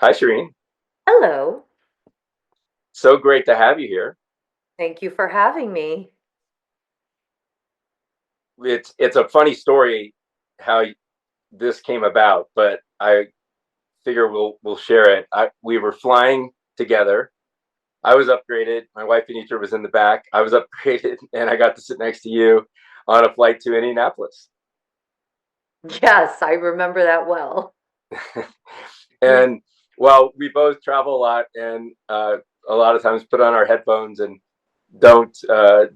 Hi, Shireen. Hello. So great to have you here. Thank you for having me. It's a funny story how this came about, but I figure we'll share it. We were flying together. I was upgraded. My wife Anitra was in the back. I was upgraded, and I got to sit next to you on a flight to Indianapolis. Yes, I remember that well. And well, we both travel a lot, and a lot of times put on our headphones and don't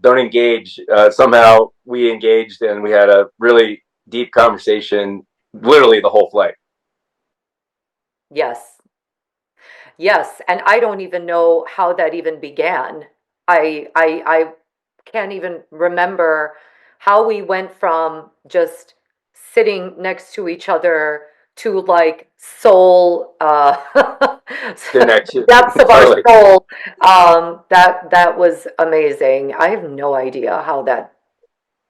engage. Somehow we engaged, and we had a really deep conversation, literally the whole flight. Yes. Yes, and I don't even know how that even began. I can't even remember how we went from just sitting next to each other to like soul Connection, depths of our totally. soul. That was amazing. I have no idea how that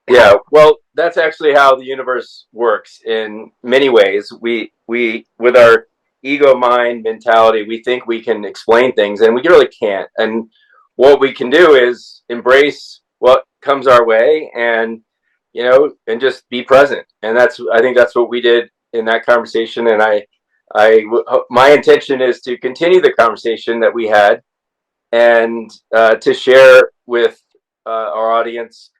how Yeah, well, that's actually how the universe works in many ways. We with our ego mind mentality, we think we can explain things and we really can't. And what we can do is embrace what comes our way and and just be present. And that's I think that's what we did in that conversation and I my intention is to continue the conversation that we had and to share with our audience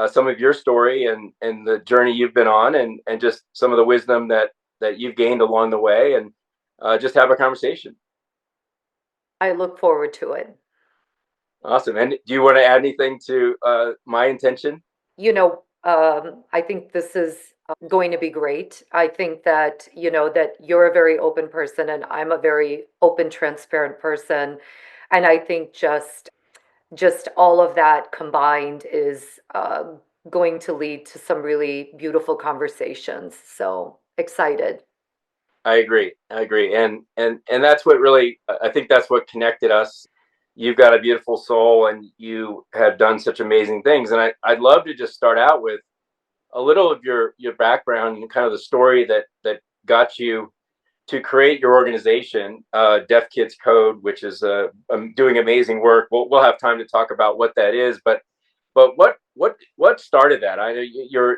some of your story and the journey you've been on and just some of the wisdom that you've gained along the way and just have a conversation. I look forward to it. Awesome. And do you want to add anything to my intention? I think this is going to be great. I think that, that you're a very open person and I'm a very open, transparent person. And I think just all of that combined is going to lead to some really beautiful conversations. So excited. I agree. I agree. And that's what really I think that's what connected us. You've got a beautiful soul and you have done such amazing things. And I'd love to just start out with a little of your background and kind of the story that got you to create your organization, Deaf Kids Code, which is doing amazing work. We'll have time to talk about what that is, but what started that? I know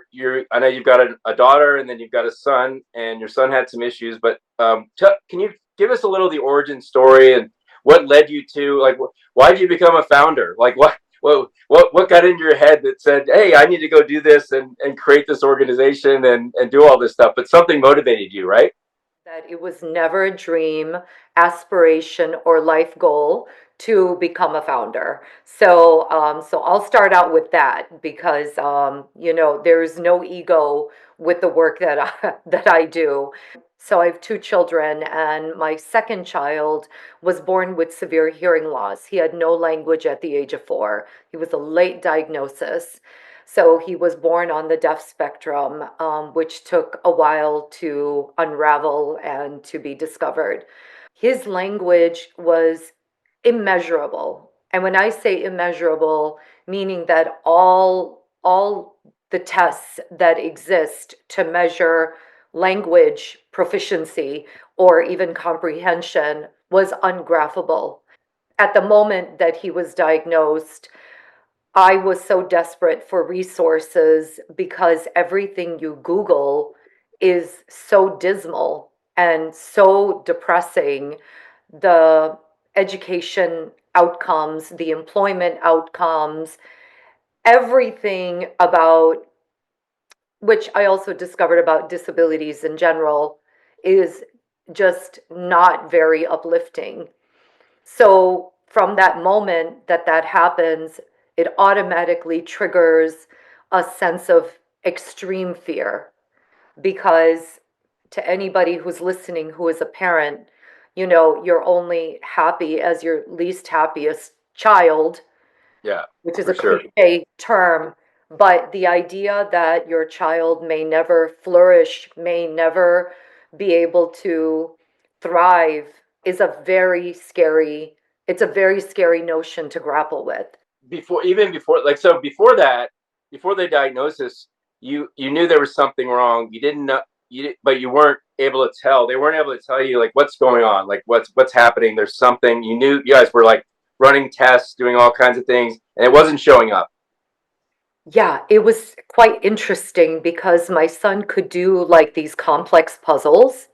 I know you've got a daughter and then you've got a son, and your son had some issues. But can you give us a little of the origin story and what led you to like why did you become a founder? Like what got into your head that said, hey, I need to go do this and create this organization and do all this stuff? But something motivated you, right? That it was never a dream, aspiration, or life goal to become a founder. So I'll start out with that because there is no ego with the work that that I do. So I have two children, and my second child was born with severe hearing loss. He had no language at the age of 4. He was a late diagnosis. So he was born on the deaf spectrum, which took a while to unravel and to be discovered. His language was immeasurable. And when I say immeasurable, meaning that all the tests that exist to measure language proficiency or even comprehension was ungraphable. At the moment that he was diagnosed, I was so desperate for resources because everything you Google is so dismal and so depressing. The education outcomes, the employment outcomes, everything about which I also discovered about disabilities in general is just not very uplifting. So from that moment that that happens, it automatically triggers a sense of extreme fear because to anybody who's listening who is a parent, you're only happy as your least happiest child, Yeah, which is for a sure. cliche term, but the idea that your child may never flourish, may never be able to thrive is it's a very scary notion to grapple with. Before like so before that, before the diagnosis, you knew there was something wrong. You didn't know but you weren't. able to tell. They weren't able to tell you like what's going on, like what's happening. There's something you knew. You guys were like running tests, doing all kinds of things, and it wasn't showing up. Yeah, it was quite interesting because my son could do like these complex puzzles.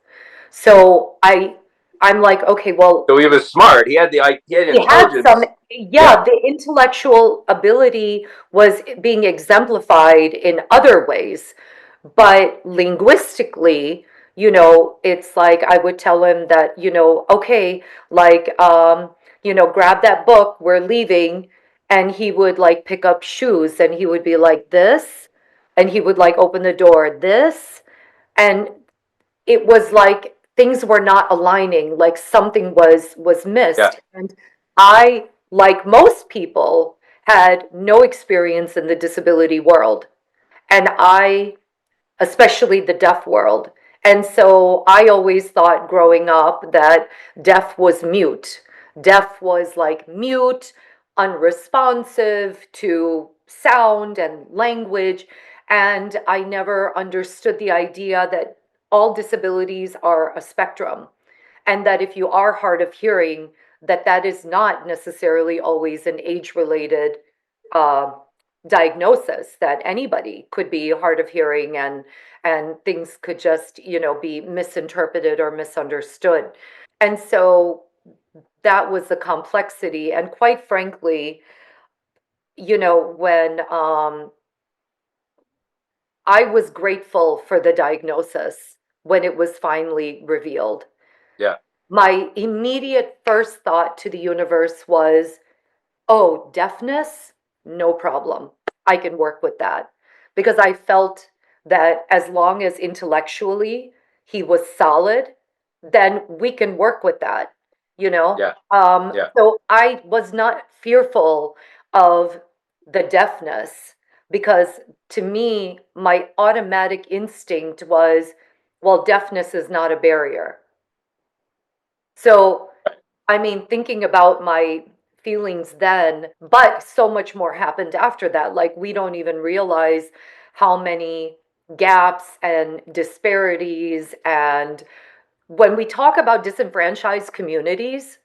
So I'm like, okay, well, So he was smart. He had he had some, intelligence. Yeah, yeah, the intellectual ability was being exemplified in other ways. But linguistically, it's like I would tell him that, okay, like, grab that book, we're leaving. And he would like pick up shoes and he would be like this. And he would like open the door, this. And it was like things were not aligning, like something was yeah, missed. And I, like most people, had no experience in the disability world. And I, especially the deaf world. And so I always thought growing up that deaf was mute. Deaf was like mute, unresponsive to sound and language. And I never understood the idea that all disabilities are a spectrum, and that if you are hard of hearing, that is not necessarily always an age-related uh, diagnosis, that anybody could be hard of hearing, and things could just, be misinterpreted or misunderstood. And so that was the complexity. And quite frankly, when I was grateful for the diagnosis when it was finally revealed, yeah, my immediate first thought to the universe was, oh, deafness? No problem. I can work with that. Because I felt that as long as intellectually he was solid, then we can work with that, you know? yeah, yeah, So I was not fearful of the deafness, because to me, my automatic instinct was, well, deafness is not a barrier. So I mean, thinking about my feelings then, but so much more happened after that. Like, we don't even realize how many gaps and disparities. And when we talk about disenfranchised communities,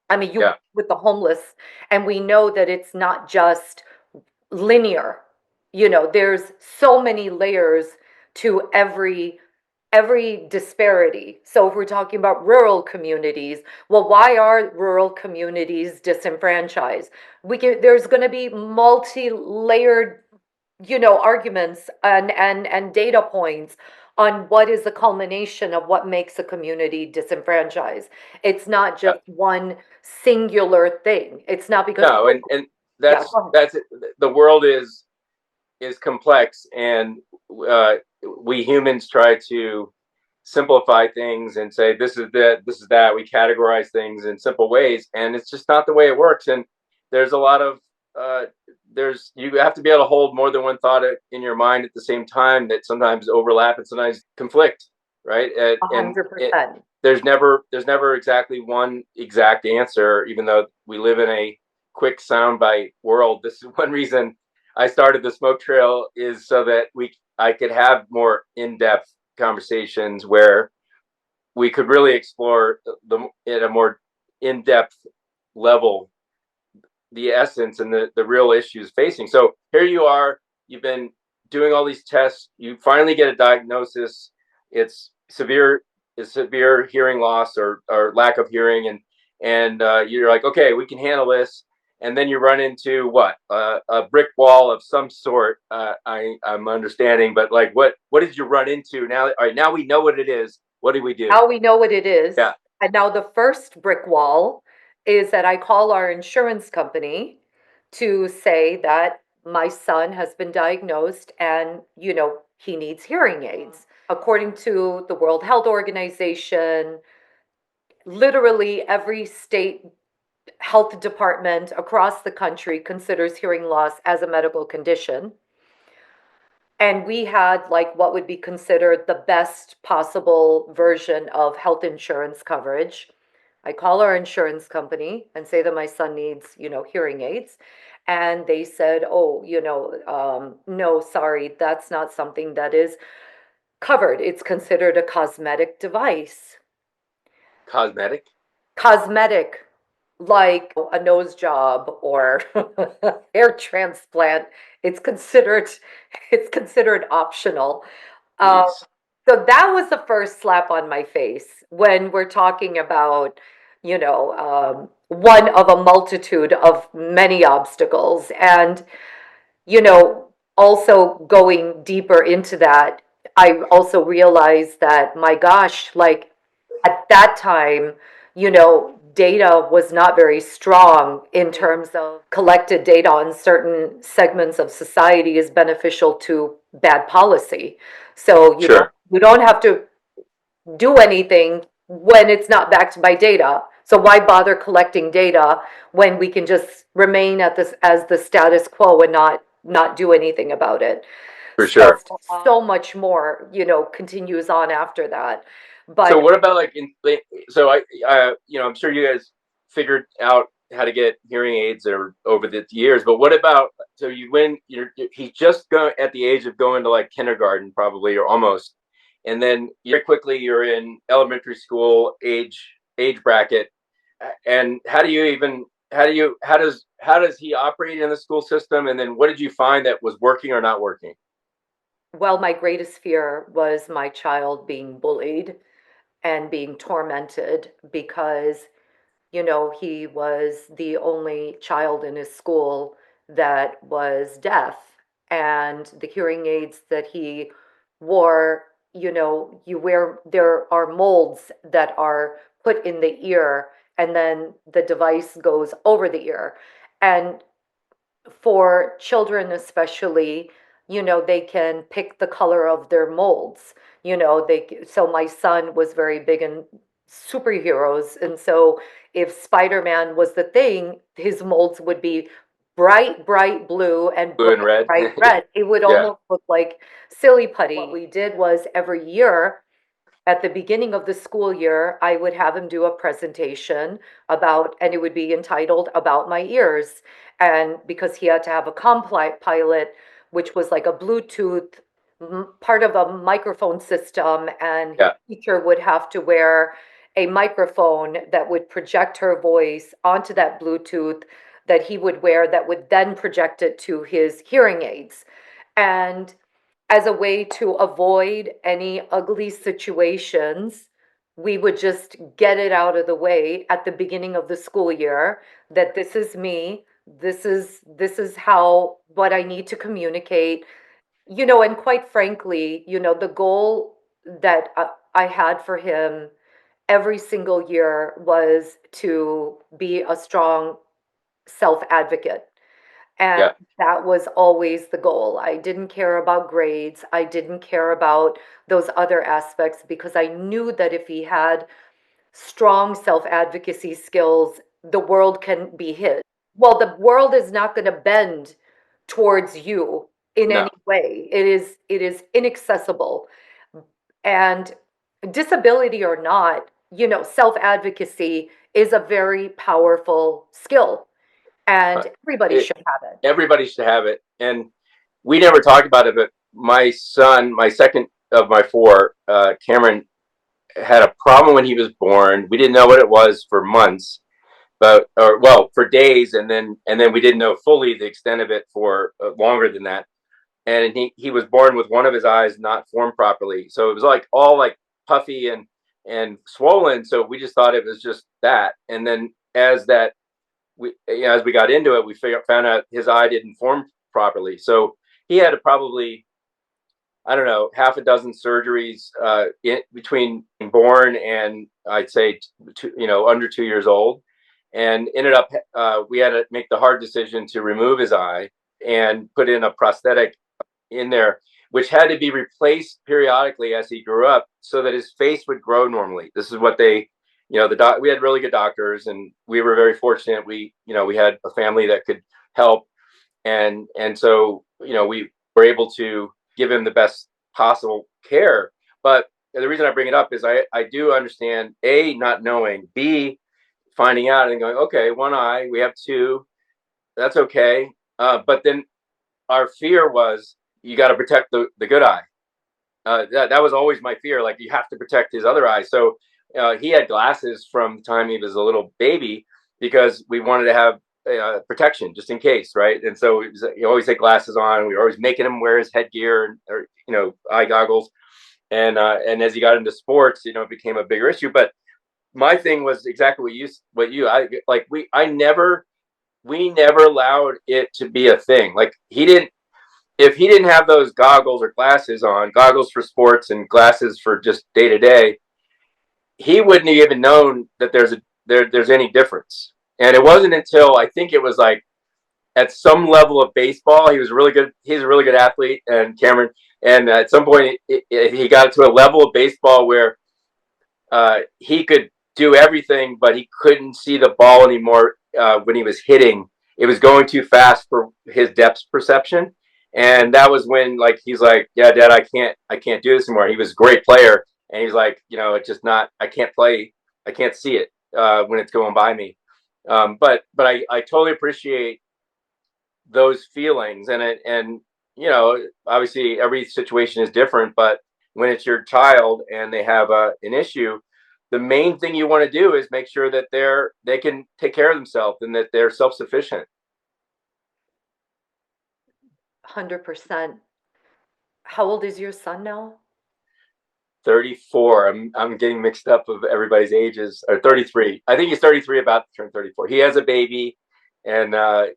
I mean, you yeah, work with the homeless, and we know that it's not just linear. There's so many layers to every disparity. So if we're talking about rural communities, well, why are rural communities disenfranchised? There's going to be multi-layered, arguments and data points on what is the culmination of what makes a community disenfranchised. It's not yeah. just one singular thing. It's not because, No, oh, and yeah, go ahead. that's it. The world is complex, and uh, we humans try to simplify things and say this is that, this is that. We categorize things in simple ways, and it's just not the way it works. And there's a lot of uh, there's you have to be able to hold more than one thought in your mind at the same time that sometimes overlap and sometimes conflict, right? A And hundred it, percent. there's never exactly one exact answer, even though we live in a quick soundbite world. This is one reason I started the smoke trail, is so that I could have more in-depth conversations where we could really explore at a more in-depth level the essence and the real issues facing. So here you are, you've been doing all these tests, you finally get a diagnosis. It's severe hearing loss, or lack of hearing, and you're like, okay, we can handle this. And then you run into what, a brick wall of some sort. I'm understanding, but like, what did you run into now? All right, now we know what it is. What do we do? Now we know what it is. Yeah, And now the first brick wall is that I call our insurance company to say that my son has been diagnosed and, he needs hearing aids. According to the World Health Organization, literally every state health department across the country considers hearing loss as a medical condition. And we had like what would be considered the best possible version of health insurance coverage. I call our insurance company and say that my son needs, hearing aids. And they said, oh, no, sorry, that's not something that is Covered. It's considered a cosmetic device. Cosmetic? Cosmetic, like a nose job or hair transplant. It's considered it's considered optional. Um, Jeez. so that was the first slap on my face when we're talking about, one of a multitude of many obstacles. And, you know, also going deeper into that, I also realized that, my gosh, like at that time, data was not very strong in terms of collected data on certain segments of society is beneficial to bad policy. So Sure. you don't have to do anything when it's not backed by data. So why bother collecting data when we can just remain at this as the status quo and not do anything about it? For So sure. so much more, continues on after that. So But what about like so I'm sure you guys figured out how to get hearing aids over the years, but what about, so you when he's just going at the age of going to like kindergarten probably, or almost, and then very quickly you're in elementary school age bracket, and how does he operate in the school system, and then what did you find that was working or not working? well, my greatest fear was my child being bullied and being tormented because he was the only child in his school that was deaf. And the hearing aids that he wore, there are molds that are put in the ear, and then the device goes over the ear. And for children especially, they can pick the color of their molds. So my son was very big in superheroes, and so if Spider-Man was the thing, his molds would be bright, bright blue and Blue bright, and red. bright red. It would Yeah. almost look like silly putty. What we did was every year at the beginning of the school year, I would have him do a presentation about, and it would be entitled About My Ears. And because he had to have a pilot, which was like a Bluetooth part of a microphone system, and his Yeah. teacher would have to wear a microphone that would project her voice onto that Bluetooth that he would wear, that would then project it to his hearing aids. And as a way to avoid any ugly situations, we would just get it out of the way at the beginning of the school year, that this is me, this is how, what I need to communicate. And quite frankly, the goal that I had for him every single year was to be a strong self advocate. And Yeah. that was always the goal. I didn't care about grades. I didn't care about those other aspects because I knew that if he had strong self advocacy skills, the world can be his. Well, the world is not going to bend towards you in any No. way. It is inaccessible. And disability or not, self advocacy is a very powerful skill, Uh, and everybody it, should have it. Everybody should have it. And we never talked about it, but my son, my second of my four, Cameron, had a problem when he was born. We didn't know what it was for months, but or well, for days, and then we didn't know fully the extent of it for longer than that. And he was born with one of his eyes not formed properly, so it was like all like puffy and swollen. So we just thought it was just that. And then as we got into it, found out his eye didn't form properly. So he had probably, I don't know, half a dozen surgeries between born and I'd say under 2 years old, and ended up we had to make the hard decision to remove his eye and put in a prosthetic in there, which had to be replaced periodically as he grew up so that his face would grow normally. This is what they, we had really good doctors, and we were very fortunate. We had a family that could help, and so we were able to give him the best possible care. But the reason I bring it up is I do understand, A, not knowing, B, finding out and going, okay, one eye, we have two, that's okay. But then our fear was, you got to protect the good eye. that was always my fear. Like, you have to protect his other eye. So he had glasses from the time he was a little baby because we wanted to have protection just in case, right? And so he always had glasses on. We were always making him wear his headgear or eye goggles. And as he got into sports, it became a bigger issue. But my thing was exactly we never allowed it to be a thing. Like, if he didn't have those goggles or glasses on, goggles for sports and glasses for just day to day, he wouldn't have even known that there's any difference. And it wasn't until I think it was like at some level of baseball, he was really good. He's a really good athlete, and Cameron. And at some point, he got to a level of baseball where he could do everything, but he couldn't see the ball anymore when he was hitting. It was going too fast for his depth perception, and that was when, like, he's like, "Yeah, Dad, I can't do this anymore." He was a great player, and he's like, it's just not. I can't play. I can't see it when it's going by me. But I totally appreciate those feelings, and obviously every situation is different, but when it's your child and they have an issue, the main thing you want to do is make sure that they can take care of themselves and that they're self-sufficient. 100%. How old is your son now? 34. I'm getting mixed up of everybody's ages. Or 33. I think he's 33, about to turn 34. He has a baby, and they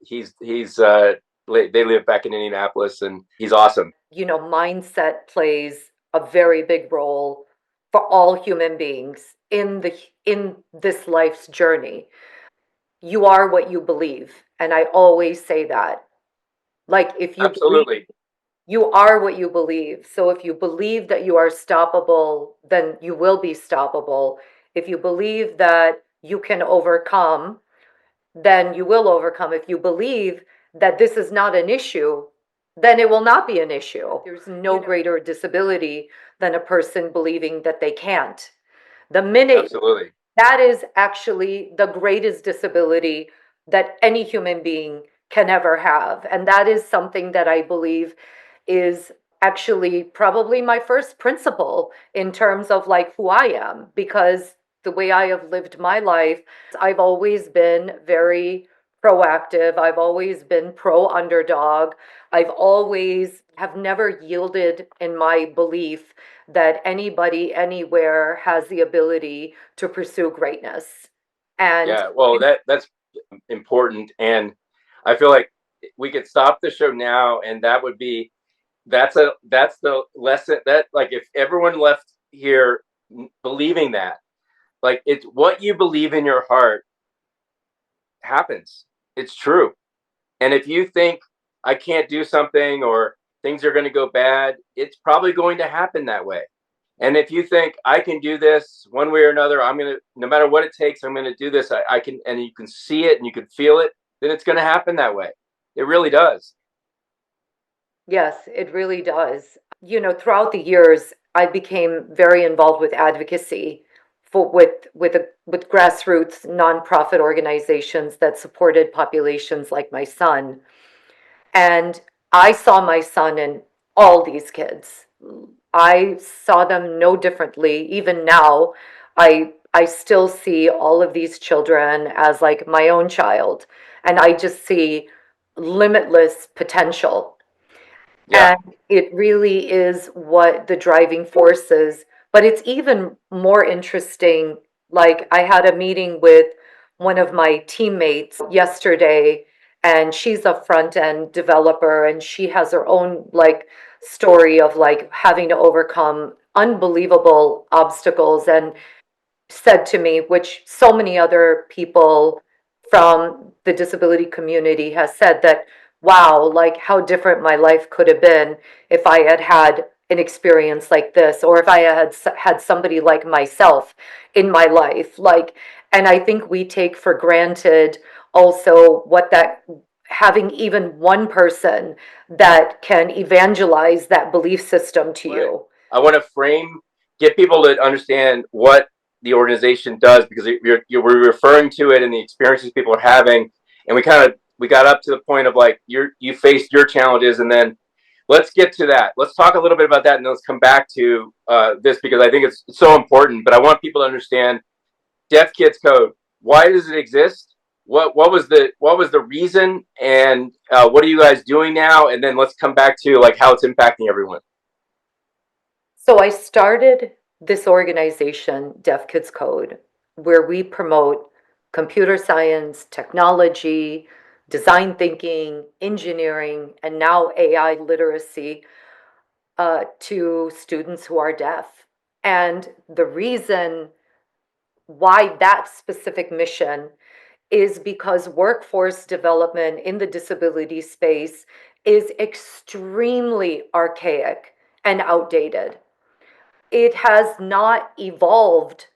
live back in Indianapolis, and he's awesome. Mindset plays a very big role for all human beings in this life's journey. You are what you believe, and I always say that. Like, if you believe, Absolutely. you are what you believe. So if you believe that you are stoppable, then you will be stoppable. If you believe that you can overcome, then you will overcome. If you believe that this is not an issue, then it will not be an issue. There's no greater disability than a person believing that they can't. The minute Absolutely. that is actually the greatest disability that any human being can ever have. And that is something that I believe is actually probably my first principle in terms of like who I am, because the way I have lived my life, I've always been very proactive. I've always been pro underdog. I've always have never yielded in my belief that anybody anywhere has the ability to pursue greatness. And Yeah. Well, that's important, and I feel like we could stop the show now, and that's the lesson. That, like, if everyone left here believing that, like, it's what you believe in your heart happens. It's true. And if you think I can't do something or things are going to go bad, it's probably going to happen that way. And if you think I can do this one way or another, no matter what it takes, I'm going to do this. I can, and you can see it and you can feel it, then it's going to happen that way. It really does. yes, it really does. Throughout the years, I became very involved with advocacy with grassroots nonprofit organizations that supported populations like my son. And I saw my son in all these kids. I saw them no differently. Even now, I still see all of these children as like my own child. And I just see limitless potential. Yeah. And it really is what the driving force is. But it's even more interesting. Like, I had a meeting with one of my teammates yesterday, and she's a front end developer, and she has her own like story of like having to overcome unbelievable obstacles. And said to me, which so many other people from the disability community has said, that wow, like how different my life could have been if I had had an experience like this, or if I had somebody like myself in my life. Like, and I think we take for granted also what that, having even one person that can evangelize that belief system to Right. you. I want to get people to understand what the organization does, because we're referring to it and the experiences people are having. And we got up to the point of, like, you faced your challenges, and then let's get to that. Let's talk a little bit about that, and let's come back to this because I think it's so important. But I want people to understand Deaf Kids Code. Why does it exist? What was the reason, and what are you guys doing now? And then let's come back to like how it's impacting everyone. So I started this organization, Deaf Kids Code, where we promote computer science, technology, design thinking, engineering, and now AI literacy to students who are deaf. And the reason why that specific mission is because workforce development in the disability space is extremely archaic and outdated. It has not evolved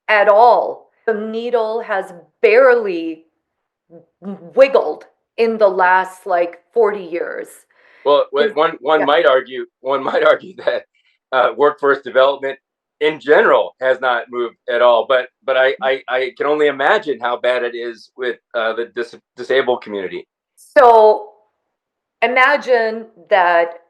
at all. The needle has barely wiggled in the last like 40 years. Well, Is one yeah. might argue that workforce development in general has not moved at all. But I can only imagine how bad it is with the disabled community. So imagine that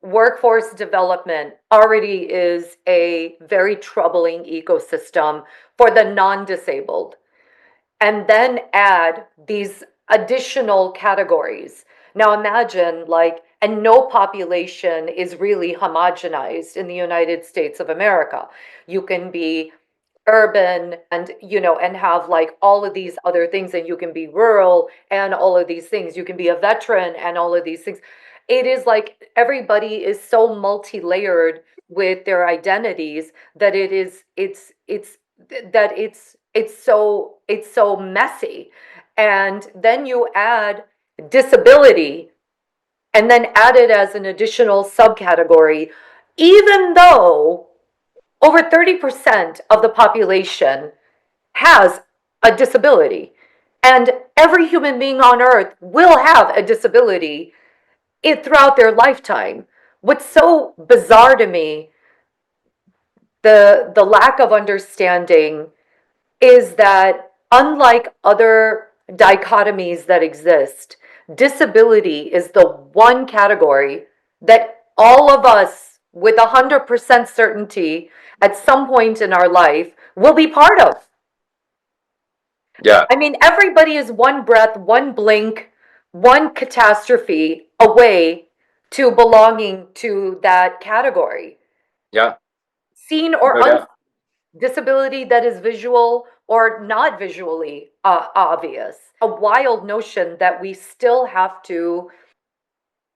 workforce development already is a very troubling ecosystem for the non-disabled. And then add these additional categories. Now imagine like, and no population is really homogenized in the United States of America. You can be urban and and have like all of these other things, and you can be rural and all of these things, you can be a veteran and all of these things. It is like everybody is so multi-layered with their identities that it's so messy. And then you add disability and then add it as an additional subcategory, even though over 30% of the population has a disability. And every human being on earth will have a disability throughout their lifetime. What's so bizarre to me, the lack of understanding, is that unlike other dichotomies that exist, disability is the one category that all of us, with 100% certainty, at some point in our life, will be part of. Yeah, I mean, everybody is one breath, one blink, one catastrophe away to belonging to that category. yeah, Seen or no doubt. disability that is visual or not visually obvious. A wild notion that we still have to,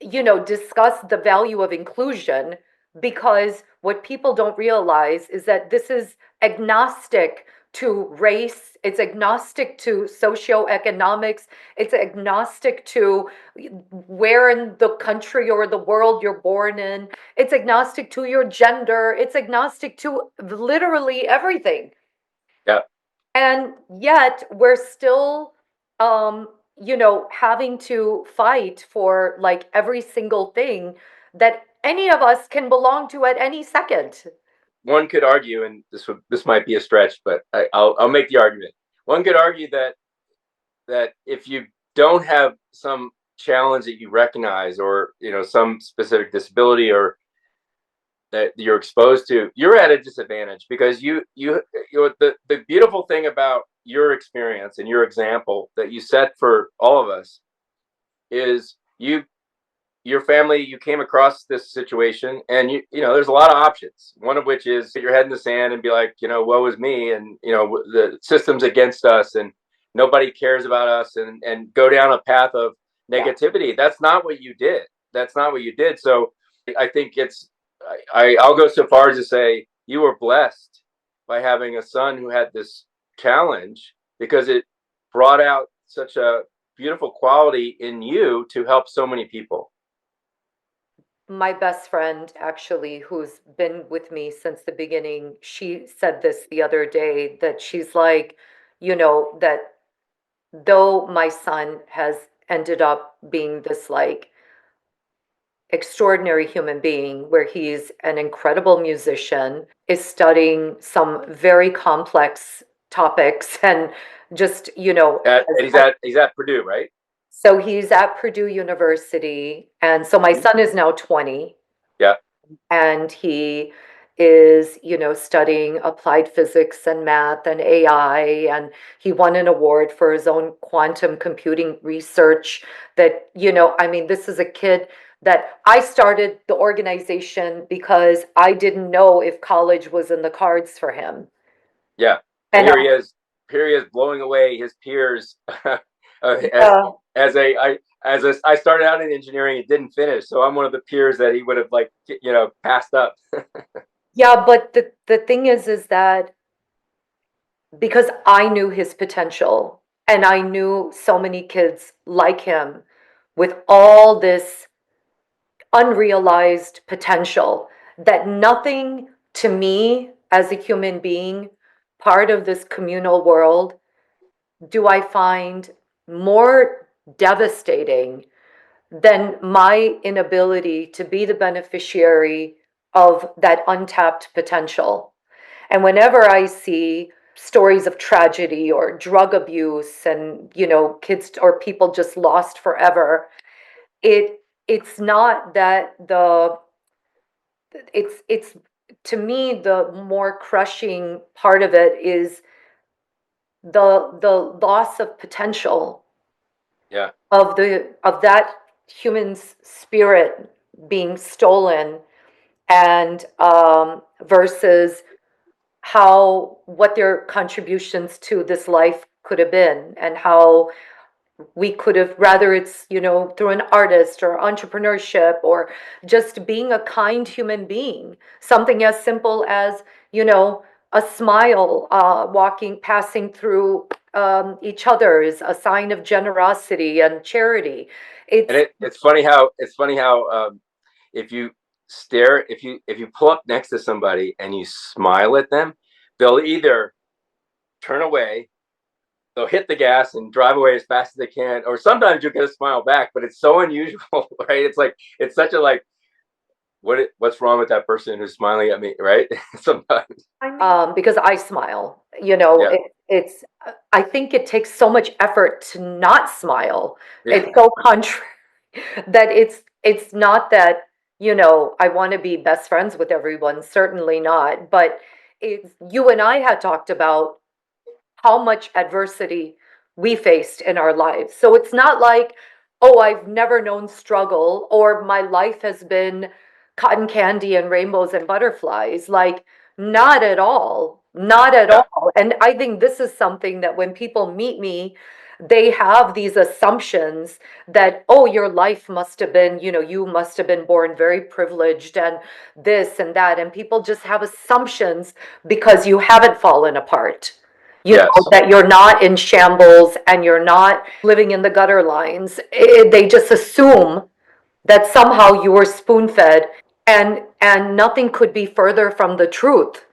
discuss the value of inclusion, because what people don't realize is that this is agnostic to race, it's agnostic to socioeconomics, it's agnostic to where in the country or the world you're born in, it's agnostic to your gender, it's agnostic to literally everything. Yeah, And yet we're still having to fight for like every single thing that any of us can belong to at any second. one could argue, and this might be a stretch, but I'll make the argument. One could argue that if you don't have some challenge that you recognize, or some specific disability, or that you're exposed to, you're at a disadvantage because the beautiful thing about your experience and your example that you set for all of us is your family, you came across this situation, and there's a lot of options, one of which is put your head in the sand and be like, woe is me, and the system's against us, and nobody cares about us, and go down a path of Yeah. negativity. That's not what you did. So I think I'll go so far as to say you were blessed by having a son who had this challenge, because it brought out such a beautiful quality in you to help so many people. My best friend, actually, who's been with me since the beginning, she said this the other day, that she's like, that though my son has ended up being this like extraordinary human being, where he's an incredible musician, is studying some very complex topics, and just, And he's at Purdue, right? So he's at Purdue University, and so my Mhm. son is now 20, Yeah, and he is, studying applied physics and math and AI, and he won an award for his own quantum computing research that, I mean, this is a kid that I started the organization because I didn't know if college was in the cards for him. yeah. And And here he is blowing away his peers. as uh, I started out in engineering and didn't finish, so I'm one of the peers that he would have like passed up. yeah, but the thing is that because I knew his potential and I knew so many kids like him with all this unrealized potential, that nothing to me as a human being, part of this communal world, do I find more devastating than my inability to be the beneficiary of that untapped potential. And whenever I see stories of tragedy or drug abuse and, kids or people just lost forever, it's not that it's to me, the more crushing part of it is the loss of potential Yeah, of that human's spirit being stolen, and versus how what their contributions to this life could have been, and how we could have, rather it's, through an artist or entrepreneurship or just being a kind human being, something as simple as, a smile, passing through each other is a sign of generosity and charity. and It's it's funny how if you if you pull up next to somebody and you smile at them, they'll either turn away, they'll hit the gas and drive away as fast as they can, or sometimes you'll get a smile back, but it's so unusual, right? It's like it's such a like what's wrong with that person who's smiling at me, right? Sometimes. because I smile, Yeah. I think it takes so much effort to not smile. Yeah. It's so contrary that it's not that, I want to be best friends with everyone, certainly not, but it's, you and I had talked about how much adversity we faced in our lives. So it's not like, oh, I've never known struggle or my life has been cotton candy and rainbows and butterflies. Like, not at all. Not at Yeah. all. And I think this is something that when people meet me, they have these assumptions that, oh, your life must have been, you must have been born very privileged and this and that. And people just have assumptions because you haven't fallen apart, Yes. that you're not in shambles and you're not living in the gutter lines. They just assume that somehow you were spoon fed, and nothing could be further from the truth.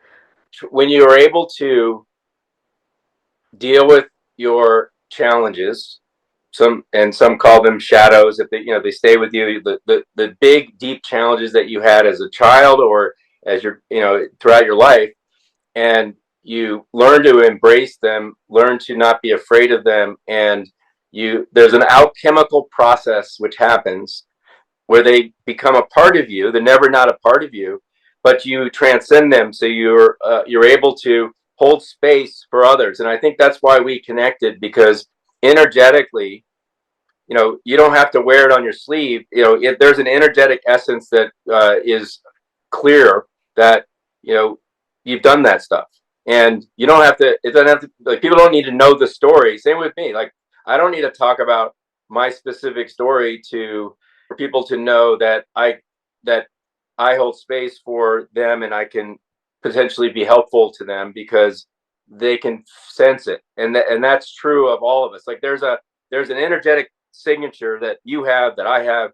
When you are able to deal with your challenges, some call them shadows, if they stay with you, the big deep challenges that you had as a child or as your throughout your life, and you learn to embrace them, learn to not be afraid of them, and there's an alchemical process which happens where they become a part of you. They're never not a part of you, but you transcend them. So you're able to hold space for others, and I think that's why we connected, because energetically, you don't have to wear it on your sleeve. If there's an energetic essence that is clear, that you've done that stuff, and you don't have to. It doesn't have to. Like, people don't need to know the story. Same with me. Like, I don't need to talk about my specific story for people to know that I hold space for them, and I can potentially be helpful to them because they can sense it, and that's true of all of us. Like, there's an energetic signature that you have, that I have,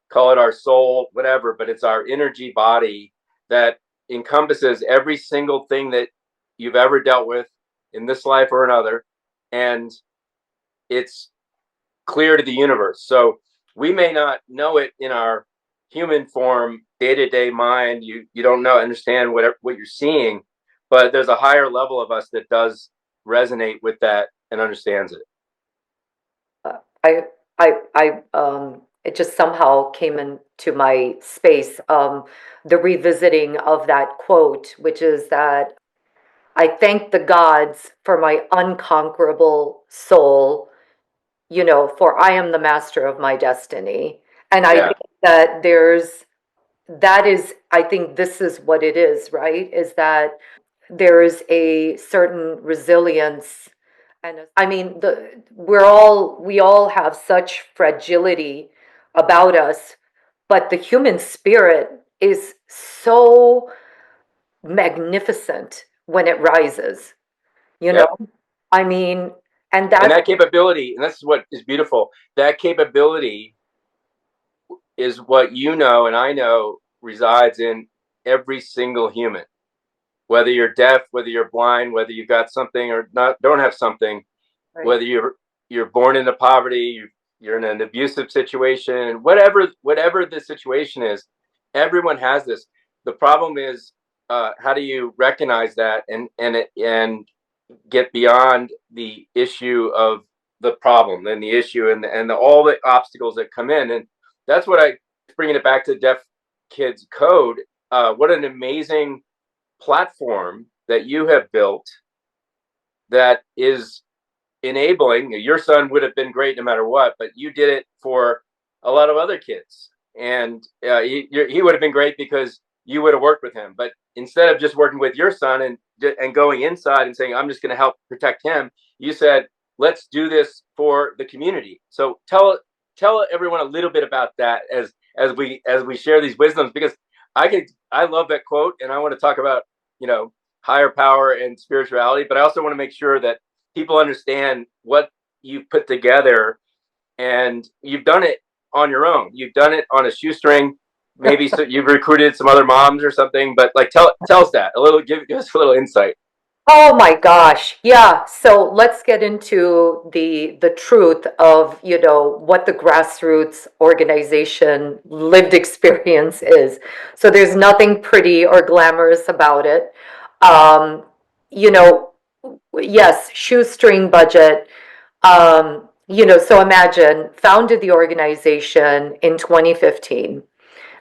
call it our soul, whatever, but it's our energy body that encompasses every single thing that you've ever dealt with in this life or another. And it's clear to the universe. So we may not know it in our human form, day-to-day mind. You don't understand what you're seeing, but there's a higher level of us that does resonate with that and understands it. Uh, I it just somehow came into my space, the revisiting of that quote, which is that I thank the gods for my unconquerable soul, for I am the master of my destiny. And I Yeah. think I think this is what it is, right? Is that there is a certain resilience. And I mean, we all have such fragility about us, but the human spirit is so magnificent when it rises, you know? Yep. I mean, and And that's that capability, and this is what is beautiful. That capability is what you know and I know resides in every single human. Whether you're deaf, whether you're blind, whether you've got something or not, don't have something, right. whether you're born into poverty, you're in an abusive situation, whatever the situation is, everyone has this. The problem is, how do you recognize that and get beyond the issue of the problem and the issue and all the obstacles that come in? And that's what I bringing it back to deaf kids code. What an amazing platform that you have built that is enabling. Your son would have been great no matter what, but you did it for a lot of other kids, and he would have been great because you would have worked with him. But instead of just working with your son and going inside and saying, I'm just going to help protect him, you said, let's do this for the community. So tell everyone a little bit about that as we share these wisdoms, because I love that quote, and I want to talk about, you know, higher power and spirituality, but I also want to make sure that people understand what you've put together, and you've done it on your own. You've done it on a shoestring. Maybe so you've recruited some other moms or something, but like tell us that a little. Give us a little insight. Oh my gosh. Yeah. So let's get into the truth of, what the grassroots organization lived experience is. So there's nothing pretty or glamorous about it. Um, you know, yes, shoestring budget. So imagine founded the organization in 2015.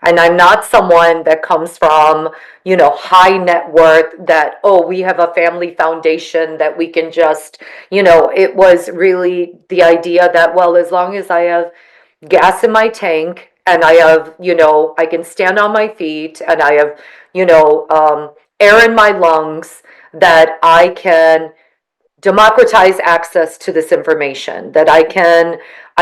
And I'm not someone that comes from, high net worth that, oh, we have a family foundation that we can just, it was really the idea that, well, as long as I have gas in my tank and I have, I can stand on my feet and I have, air in my lungs, that I can democratize access to this information, that I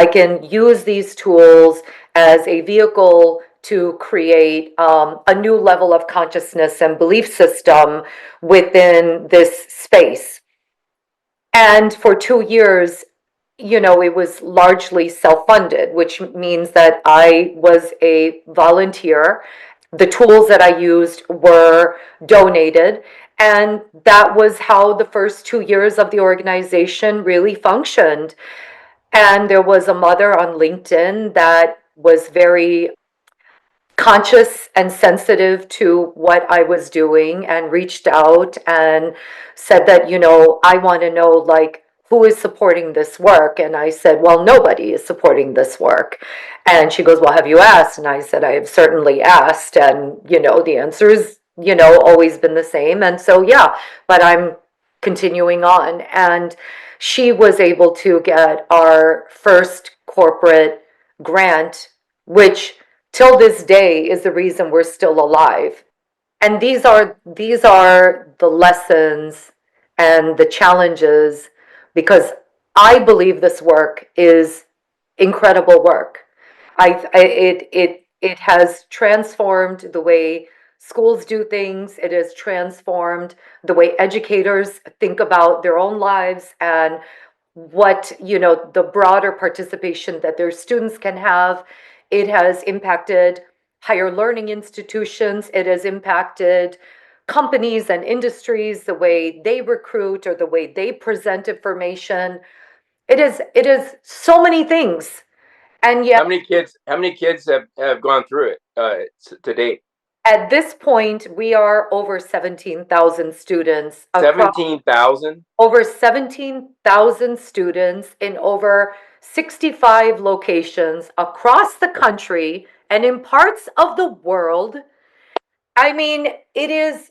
can use these tools as a vehicle to create a new level of consciousness and belief system within this space. And for 2 years, it was largely self-funded, which means that I was a volunteer. The tools that I used were donated. And that was how the first 2 years of the organization really functioned. And there was a mother on LinkedIn that was very conscious and sensitive to what I was doing and reached out and said that, I want to know, like, who is supporting this work? And I said, well, nobody is supporting this work. And she goes, well, have you asked? And I said, I have certainly asked. And, the answer is, always been the same. And so, yeah, but I'm continuing on. And she was able to get our first corporate grant, which till this day is the reason we're still alive. And these are the lessons and the challenges, because I believe this work is incredible work. It has transformed the way schools do things. It has transformed the way educators think about their own lives and what, the broader participation that their students can have. It has impacted higher learning institutions. It has impacted companies and industries, the way they recruit or the way they present information. It is so many things. And yet, How many kids have gone through it to date? at this point, we are over 17,000 students across 17,000. over 17,000 students in over 65 locations across the country and in parts of the world. I mean, it is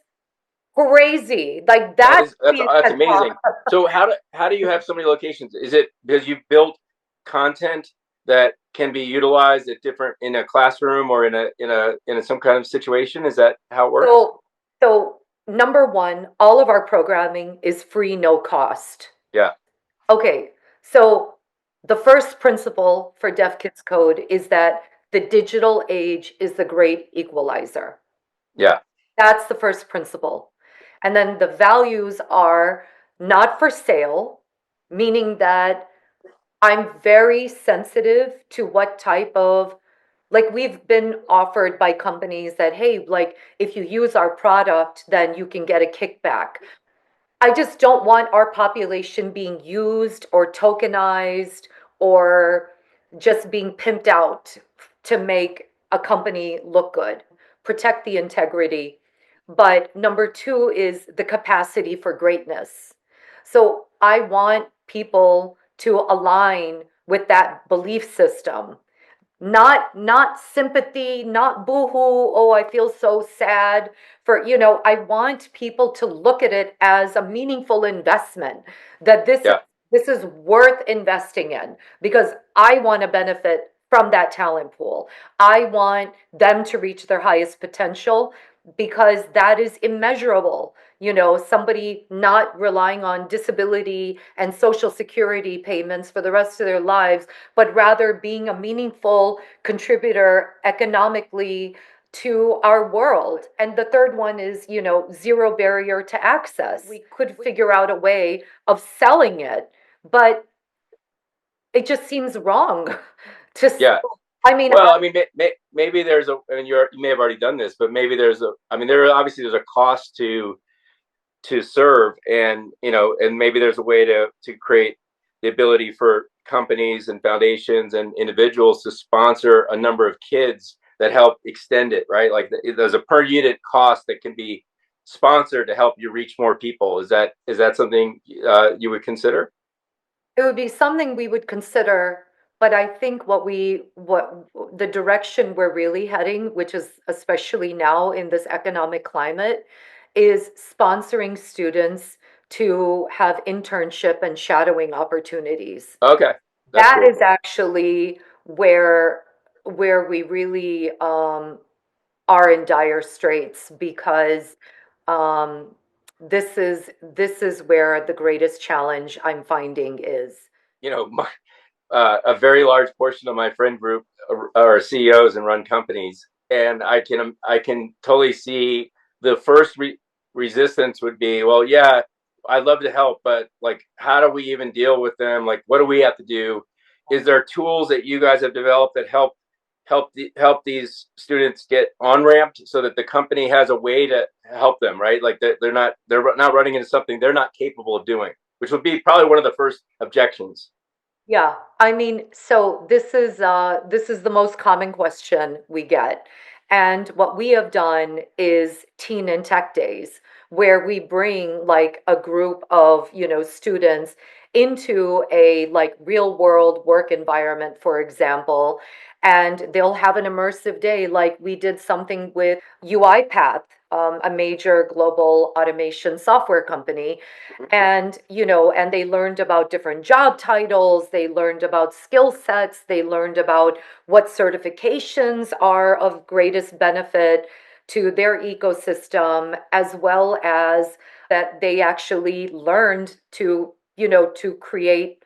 crazy. Like That that is to me is that's fantastic. amazing. So how do you have so many locations? Is it because you've built content that can be utilized at different in a classroom or in a some kind of situation? Is that how it works? So, so number one, all of our programming is free, no cost. Yeah, Okay, so the first principle for Deaf Kids Code is that the digital age is the great equalizer. yeah, That's the first principle. And then the values are not for sale, meaning that I'm very sensitive to what type of, like, we've been offered by companies that, hey, like, if you use our product, then you can get a kickback. I just don't want our population being used or tokenized or just being pimped out to make a company look good. Protect the integrity. But number two is the capacity for greatness. So I want people to align with that belief system, not sympathy, not boohoo, oh, I feel so sad for, I want people to look at it as a meaningful investment, that yeah, this is worth investing in because I want to benefit from that talent pool. I want them to reach their highest potential because that is immeasurable. Somebody not relying on disability and social security payments for the rest of their lives, but rather being a meaningful contributor economically to our world. And the third one is, zero barrier to access. We could figure out a way of selling it, but it just seems wrong to, yeah. I mean, Well, I mean, maybe there's a. I mean, you may have already done this, but maybe there's a. I mean, there's a cost to serve, and and maybe there's a way to create the ability for companies and foundations and individuals to sponsor a number of kids that help extend it, right? Like there's a per unit cost that can be sponsored to help you reach more people. Is that something you would consider? it would be something we would consider, but I think what the direction we're really heading, which is especially now in this economic climate, is sponsoring students to have internship and shadowing opportunities. Okay, that's That cool. is actually where we really are in dire straits because um, this is where the greatest challenge I'm finding is. My, a very large portion of my friend group are CEOs and run companies, and I can totally see the first resistance would be, well, yeah, I'd love to help, but like, how do we even deal with them? Like, what do we have to do? Is there tools that you guys have developed that help these students get on ramped so that the company has a way to help them, right? Like they're not running into something they're not capable of doing, which would be probably one of the first objections. Yeah, I mean, so this is the most common question we get. And what we have done is Teen and Tech Days, where we bring like a group of, students into a like real world work environment, for example, and they'll have an immersive day. Like we did something with UiPath, a major global automation software company, and and they learned about different job titles, they learned about skill sets, they learned about what certifications are of greatest benefit to their ecosystem, as well as that they actually learned to create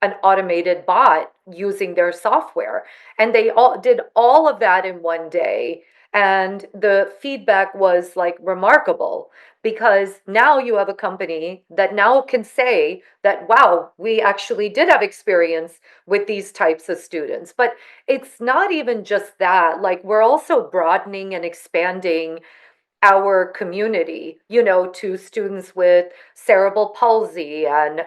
an automated bot using their software. And they all did all of that in one day. And the feedback was like remarkable because now you have a company that now can say that, wow, we actually did have experience with these types of students. But it's not even just that, like, we're also broadening and expanding our community, to students with cerebral palsy and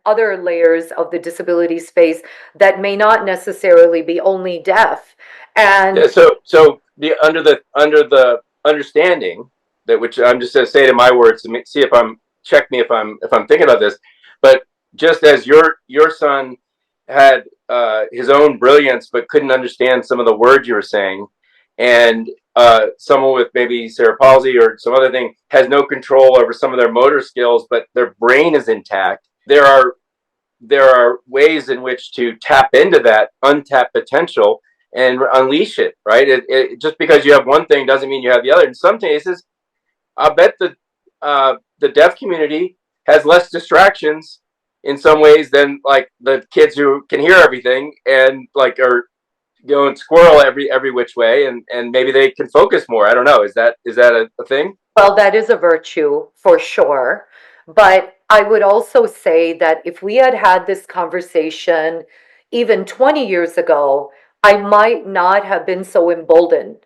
other layers of the disability space that may not necessarily be only deaf. Yeah, And so the under the understanding that, which I'm just going to say it in my words to see if I'm check me if I'm thinking about this, but just as your son had his own brilliance, but couldn't understand some of the words you were saying, and someone with maybe cerebral palsy or some other thing has no control over some of their motor skills, but their brain is intact. There are ways in which to tap into that untapped potential and unleash it. Right? Just because you have one thing doesn't mean you have the other. In some cases, I bet the deaf community has less distractions in some ways than like the kids who can hear everything and like are going squirrel every which way, and maybe they can focus more. I don't know. Is that a thing? Well, that is a virtue for sure. But I would also say that if we had had this conversation even 20 years ago, I might not have been so emboldened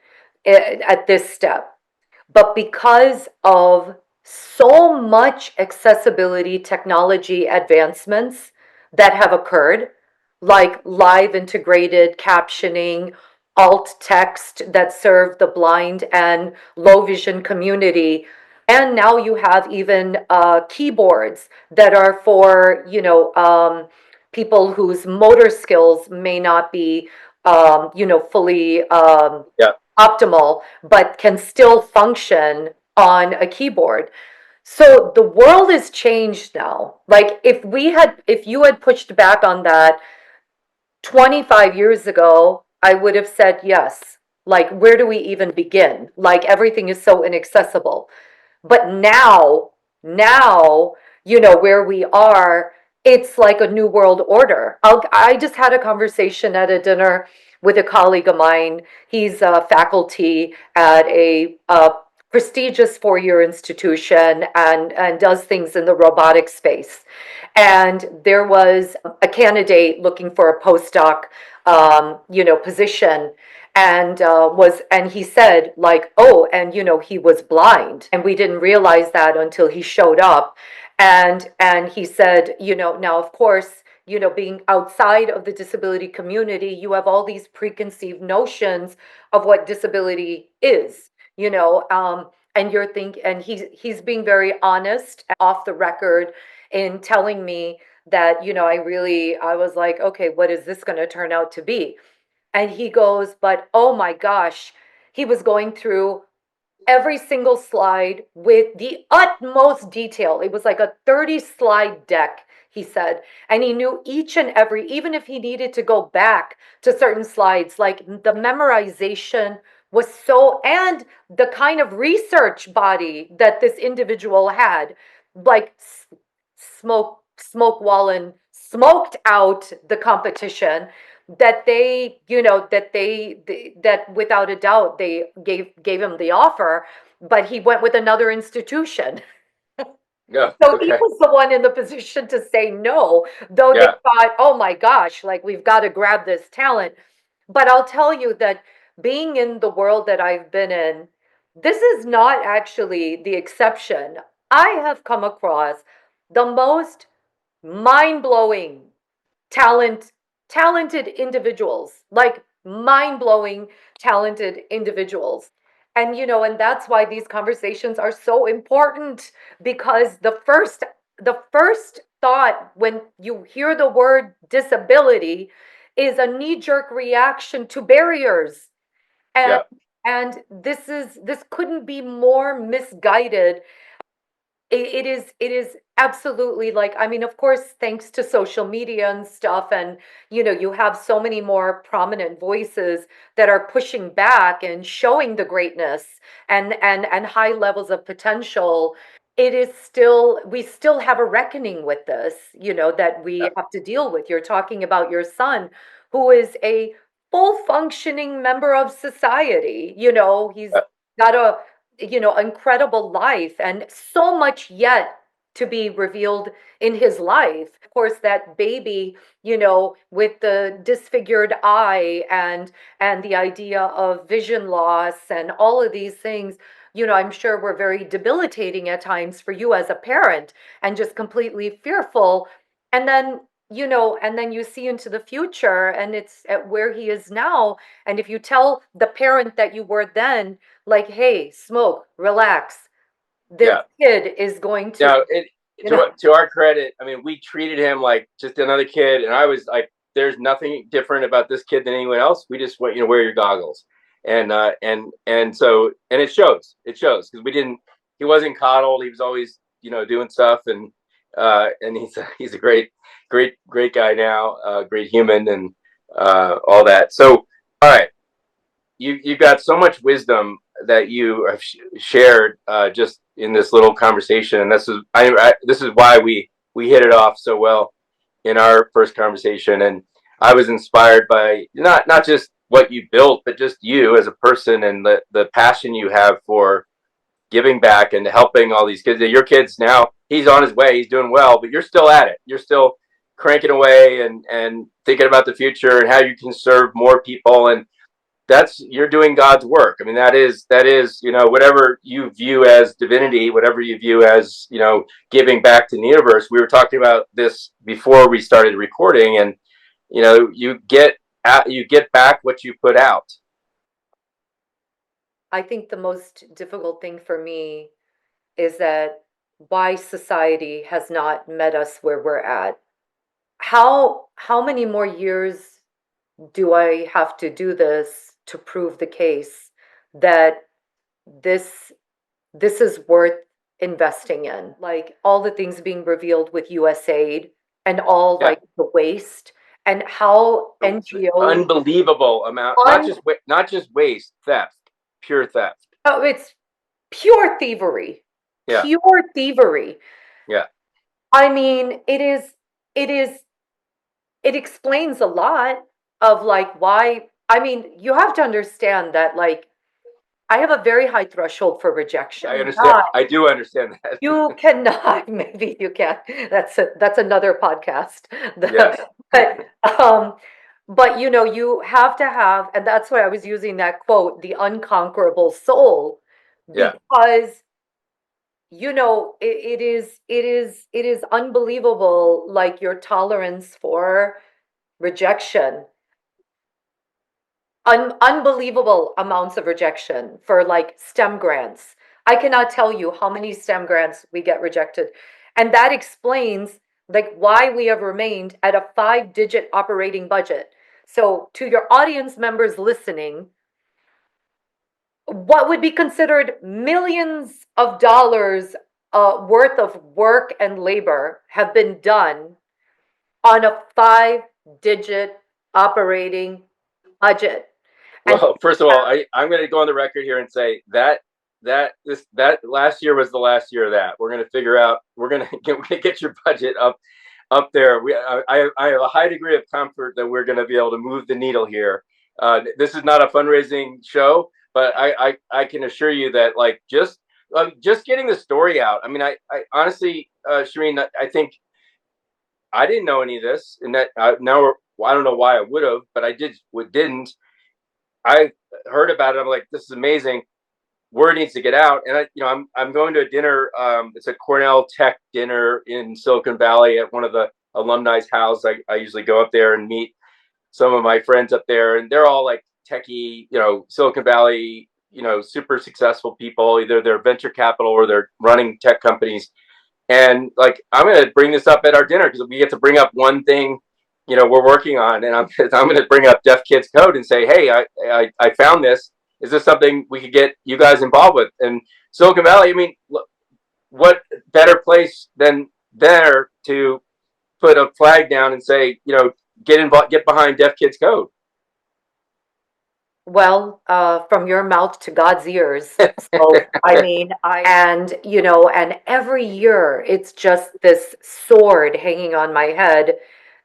at this step. But because of so much accessibility technology advancements that have occurred, like live integrated captioning, alt text that serve the blind and low vision community. And now you have even keyboards that are for, people whose motor skills may not be, fully Yeah. optimal, but can still function on a keyboard. So the world is changed now. Like if you had pushed back on that 25 years ago, I would have said yes. Like, where do we even begin? Like, everything is so inaccessible. But now, where we are, it's like a new world order. I just had a conversation at a dinner with a colleague of mine. He's a faculty at a prestigious four-year institution and does things in the robotic space. And there was a candidate looking for a postdoc, position, and he said like, oh, and he was blind, and we didn't realize that until he showed up, and he said, now of course, being outside of the disability community, you have all these preconceived notions of what disability is, and and he's being very honest off the record in telling me that, I was like, okay, what is this going to turn out to be? And he goes, but oh my gosh, he was going through every single slide with the utmost detail. It was like a 30 slide deck, he said. And he knew each and every, even if he needed to go back to certain slides, like the memorization was so, and the kind of research body that this individual had, like Smoke Wallen smoked out the competition, that that without a doubt they gave him the offer, but he went with another institution. Yeah. So he Okay. was the one in the position to say no, though they Yeah. thought, oh my gosh, like we've got to grab this talent. But I'll tell you that being in the world that I've been in, this is not actually the exception. I have come across the most mind-blowing talent talented individuals, like mind-blowing talented individuals. And and that's why these conversations are so important, because the first thought when you hear the word disability is a knee-jerk reaction to barriers. and Yeah. and this couldn't be more misguided. It is absolutely, like, I mean, of course, thanks to social media and stuff, and you have so many more prominent voices that are pushing back and showing the greatness and high levels of potential. It is still, we still have a reckoning with this, that we Yeah. have to deal with. You're talking about your son, who is a full functioning member of society. He's Yeah. got a incredible life, and so much yet to be revealed in his life. Of course, that baby, with the disfigured eye and the idea of vision loss and all of these things, I'm sure were very debilitating at times for you as a parent, and just completely fearful. And then you see into the future, and it's at where he is now. And if you tell the parent that you were then, like, hey, Smoke, relax, this Yeah. kid is going to Now, you know. to our credit, I mean, we treated him like just another kid, and I was like, "There's nothing different about this kid than anyone else. We just want you to wear your goggles," and so it shows. It shows because we didn't. He wasn't coddled. He was always doing stuff, and he's a great guy now, great human, and all that. So, all right, you've got so much wisdom that you have shared just in this little conversation, and this is why we hit it off so well in our first conversation. And I was inspired by not just what you built, but just you as a person and the passion you have for giving back and helping all these kids. Your kids now, he's on his way, he's doing well, but you're still at it. You're still cranking away and thinking about the future and how you can serve more people. And you're doing God's work. I mean, that is whatever you view as divinity, whatever you view as giving back to the universe. We were talking about this before we started recording, and you get back what you put out. I think the most difficult thing for me is that why society has not met us where we're at. How many more years do I have to do this to prove the case that this this is worth investing in? Like all the things being revealed with USAID and all Yeah, like the waste and how NGOs unbelievable amount. un Not just waste, theft, pure theft. oh, it's pure thievery. Yeah, Pure thievery. yeah. I mean, it is it explains a lot of like why. I mean, you have to understand that like I have a very high threshold for I rejection. understand. I do understand that. You cannot, maybe you can. That's another podcast. Yes. But but you have to have, and that's why I was using that quote, the unconquerable soul, Yeah. because it is unbelievable, like your tolerance for rejection, unbelievable amounts of rejection for like STEM grants. I cannot tell you how many STEM grants we get rejected. And that explains like why we have remained at a 5-digit operating budget. So to your audience members listening, what would be considered millions of dollars worth of work and labor have been done on a 5-digit operating budget. And Well, first of all, I'm going to go on the record here and say that last year was the last year of that. We're going to figure out. We're going to get your budget up there. I have a high degree of comfort that we're going to be able to move the needle here. This is not a fundraising show, but I can assure you that like just getting the story out. I mean, I honestly, Shireen, I think I didn't know any of this, and that now I don't know why I would have, but I didn't. I heard about it. I'm like, this is amazing. Word needs to get out. And I'm going to a dinner. It's a Cornell Tech dinner in Silicon Valley at one of the alumni's house. I usually go up there and meet some of my friends up there, and they're all like techie, Silicon Valley, super successful people. Either they're venture capital or they're running tech companies. And like, I'm going to bring this up at our dinner because we get to bring up one thing we're working on, and I'm going to bring up Deaf Kids Code and say, hey, I found this. Is this something we could get you guys involved with? And Silicon Valley, I mean, what better place than there to put a flag down and say, get involved, get behind Deaf Kids Code. well, from your mouth to God's ears. So, I mean, and every year it's just this sword hanging on my head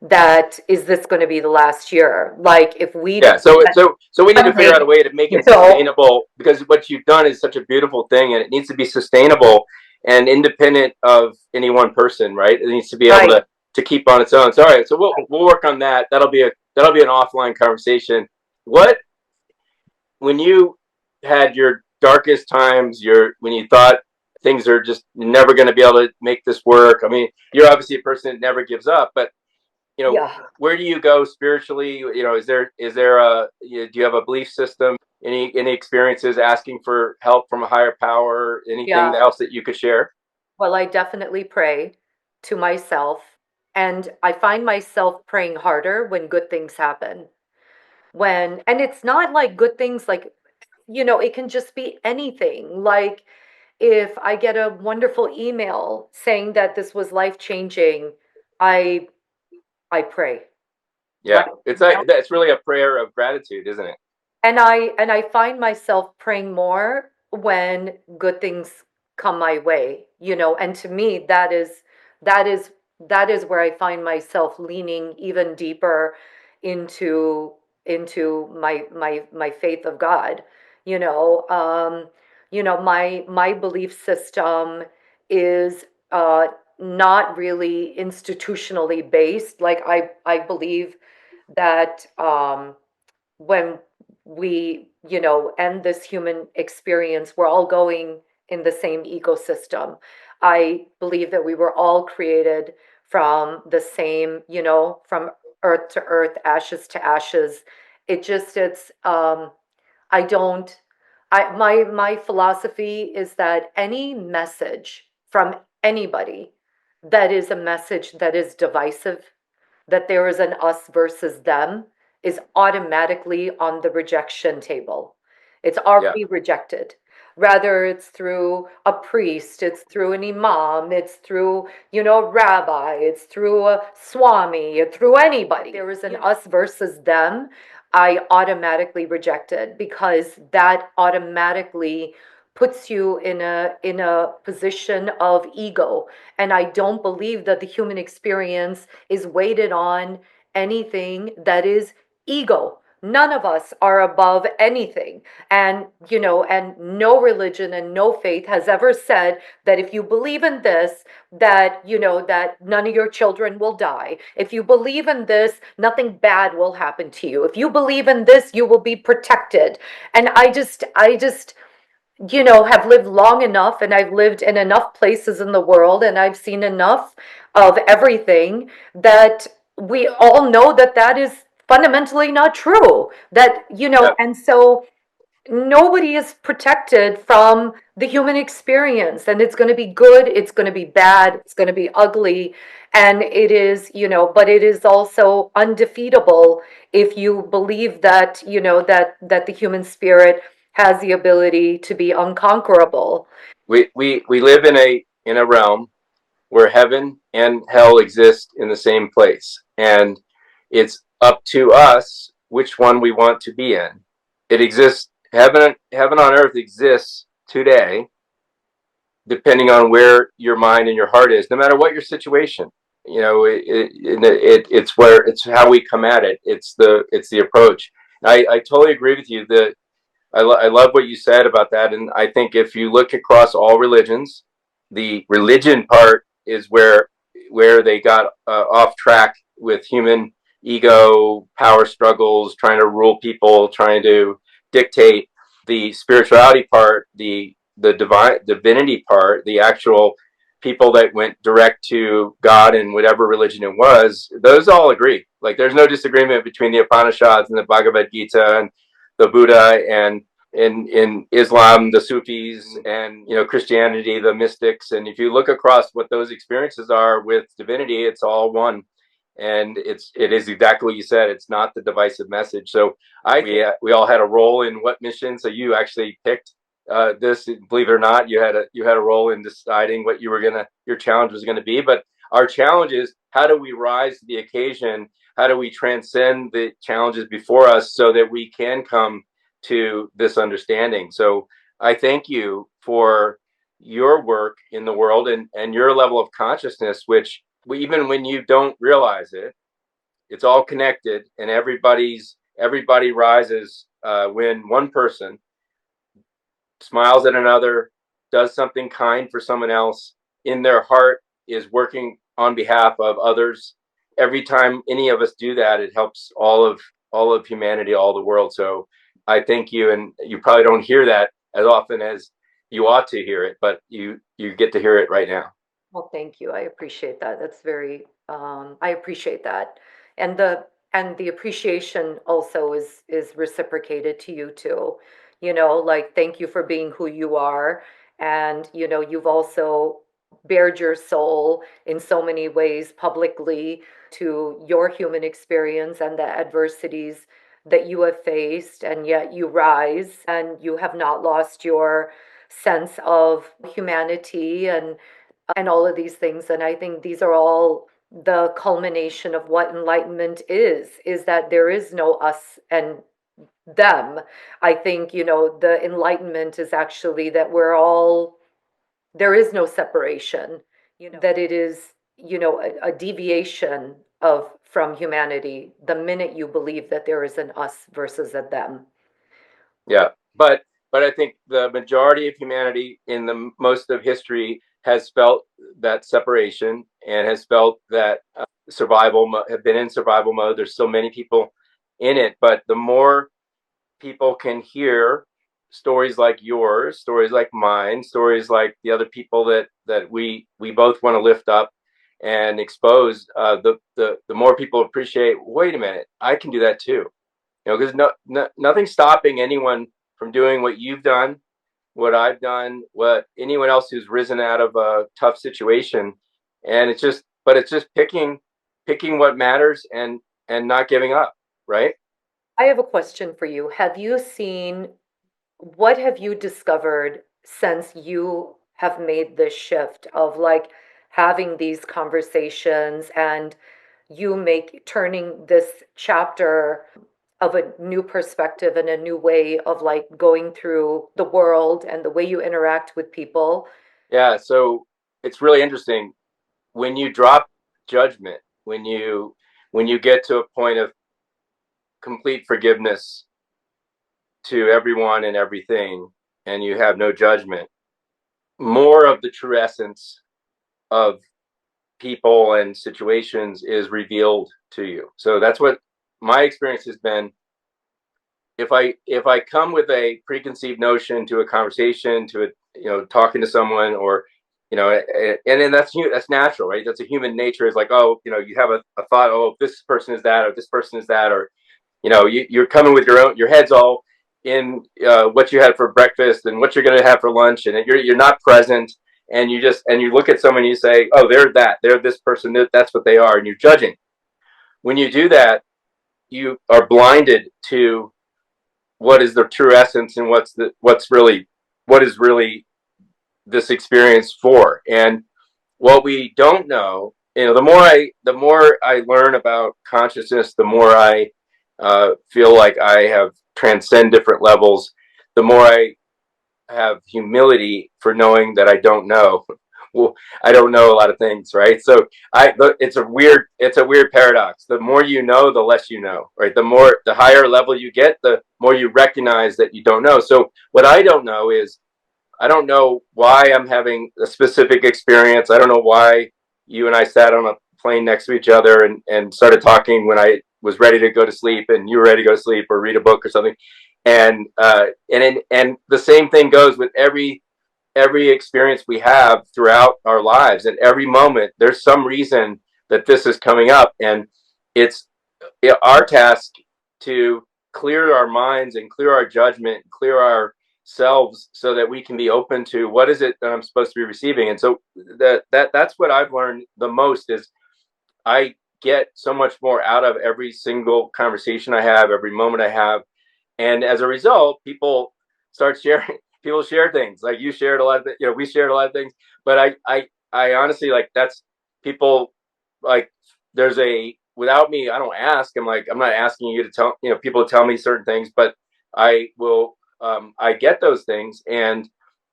that is this going to be the last year? Like, if we Yeah, don't get so we need to figure out a funding, way to make you it know, sustainable, because what you've done is such a beautiful thing, and it needs to be sustainable and independent of any one person, right? It needs to be able right, to keep on its own. So all right, so right. we'll work on that. That'll be an offline conversation. What when you had your darkest times, when you thought things are just never going to be able to make this work. I mean, you're obviously a person that never gives up, but Yeah. where do you go spiritually? Is there do you have a belief system? Any experiences asking for help from a higher power? Anything Yeah. else that you could share? Well, I definitely pray. to myself, and I find myself praying harder when good things happen. And it's not like good things like, it can just be anything. Like if I get a wonderful email saying that this was life changing, I I pray, right? Yeah, it's like that's really a prayer of gratitude, isn't it? And I find myself praying more when good things come my way, and to me that is that is where I find myself leaning even deeper into my faith of God. You know, my belief system is not really institutionally based. Like I believe that when we, end this human experience, we're all going in the same ecosystem. I believe that we were all created from the same, from earth to earth, ashes to ashes. I don't, my philosophy is that any message from anybody that is a message that is divisive, that there is an us versus them, is automatically on the rejection table. It's Yeah, already rejected. Rather, it's through a priest, it's through an imam, it's through, a rabbi, it's through a swami, through anybody. There is an us versus them, I automatically reject it because that automatically puts you in a position of ego. And I don't believe that the human experience is weighted on anything that is ego. None of us are above anything. And no religion and no faith has ever said that if you believe in this, that none of your children will die. If you believe in this, nothing bad will happen to you. If you believe in this, you will be protected. And I just have lived long enough, and I've lived in enough places in the world, and I've seen enough of everything that we all know that that is fundamentally not true. yeah. And so nobody is protected from the human experience, and it's going to be good, it's going to be bad, it's going to be ugly, and it is, but it is also undefeatable if you believe that, that the human spirit has the ability to be unconquerable. We live in a realm where heaven and hell exist in the same place, and it's up to us which one we want to be in. It exists. Heaven on earth exists today, depending on where your mind and your heart is, no matter what your situation. It's how we come at it. It's the approach. I totally agree with you that I love what you said about that. And I think if you look across all religions, the religion part is where they got off track with human ego, power struggles, trying to rule people, trying to dictate. The spirituality part, the divine divinity part, the actual people that went direct to God and whatever religion it was, those all agree. Like there's no disagreement between the Upanishads and the Bhagavad Gita and the Buddha, and in Islam, the Sufis, and Christianity, the mystics. And if you look across what those experiences are with divinity, it's all one. And it is exactly what you said. It's not the divisive message. So we all had a role in what mission. So you actually picked this. Believe it or not, you had a role in deciding what your challenge was gonna be. But our challenge is, how do we rise to the occasion? How do we transcend the challenges before us so that we can come to this understanding? So I thank you for your work in the world, and your level of consciousness, which even when you don't realize it, it's all connected, and everybody rises when one person smiles at another, does something kind for someone else, in their heart is working on behalf of others. Every time any of us do that, it helps all of humanity, all the world. So I thank you, and you probably don't hear that as often as you ought to hear it, but you get to hear it right now. Well, thank you. I appreciate that. That's very, I appreciate that. And the appreciation also is reciprocated to you too. Like thank you for being who you are. And you've also bared your soul in so many ways publicly to your human experience and the adversities that you have faced, and yet you rise and you have not lost your sense of humanity and all of these things. And I think these are all the culmination of what enlightenment is that there is no us and them. I think, the enlightenment is actually that we're all, there is no separation, that it is, a deviation of from humanity the minute you believe that there is an us versus a them. Yeah, but I think the majority of humanity in the most of history has felt that separation and has felt that have been in survival mode. There's so many people in it, but the more people can hear stories like yours, stories like mine, stories like the other people that we both want to lift up and expose, the more people appreciate. Wait a minute, I can do that too. Because nothing's stopping anyone from doing what you've done, what I've done, what anyone else who's risen out of a tough situation. And it's just picking what matters and not giving up, right? I have a question for you. What have you discovered since you have made this shift of like having these conversations and you make turning this chapter of a new perspective and a new way of like going through the world and the way you interact with people? Yeah. So it's really interesting when you drop judgment, when you get to a point of complete forgiveness to everyone and everything, and you have no judgment, more of the true essence of people and situations is revealed to you. So that's what my experience has been. If I come with a preconceived notion to a conversation, to a talking to someone, or and then that's natural, right? That's a human nature. Is like, oh, you have a thought, oh, this person is that, or this person is that, or you're coming with your head's all in what you had for breakfast and what you're going to have for lunch, and you're not present, and you look at someone and you say, oh, they're this person, that's what they are, and you're judging. When you do that, you are blinded to what is the true essence and what is really this experience for. And what we don't know, the more I learn about consciousness, the more I feel like I have transcend different levels, the more I have humility for knowing that I don't know. Well, I don't know a lot of things, right? So it's a weird paradox. The more you know, the less you know, right? The higher level you get, the more you recognize that you don't know. So what I don't know is, I don't know why I'm having a specific experience. I don't know why you and I sat on a plane next to each other and started talking when I was ready to go to sleep and you were ready to go to sleep or read a book or something. And the same thing goes with every experience we have throughout our lives. And every moment, there's some reason that this is coming up, and it's our task to clear our minds and clear our judgment, clear ourselves, so that we can be open to what is it that I'm supposed to be receiving. And so that's what I've learned the most is I get so much more out of every single conversation I have, every moment I have. And as a result, start sharing. People share things like you shared a lot of we shared a lot of things. But I honestly, like, that's people, like, there's a without me, I don't ask. I'm not asking you to tell people to tell me certain things, but I will. I get those things, and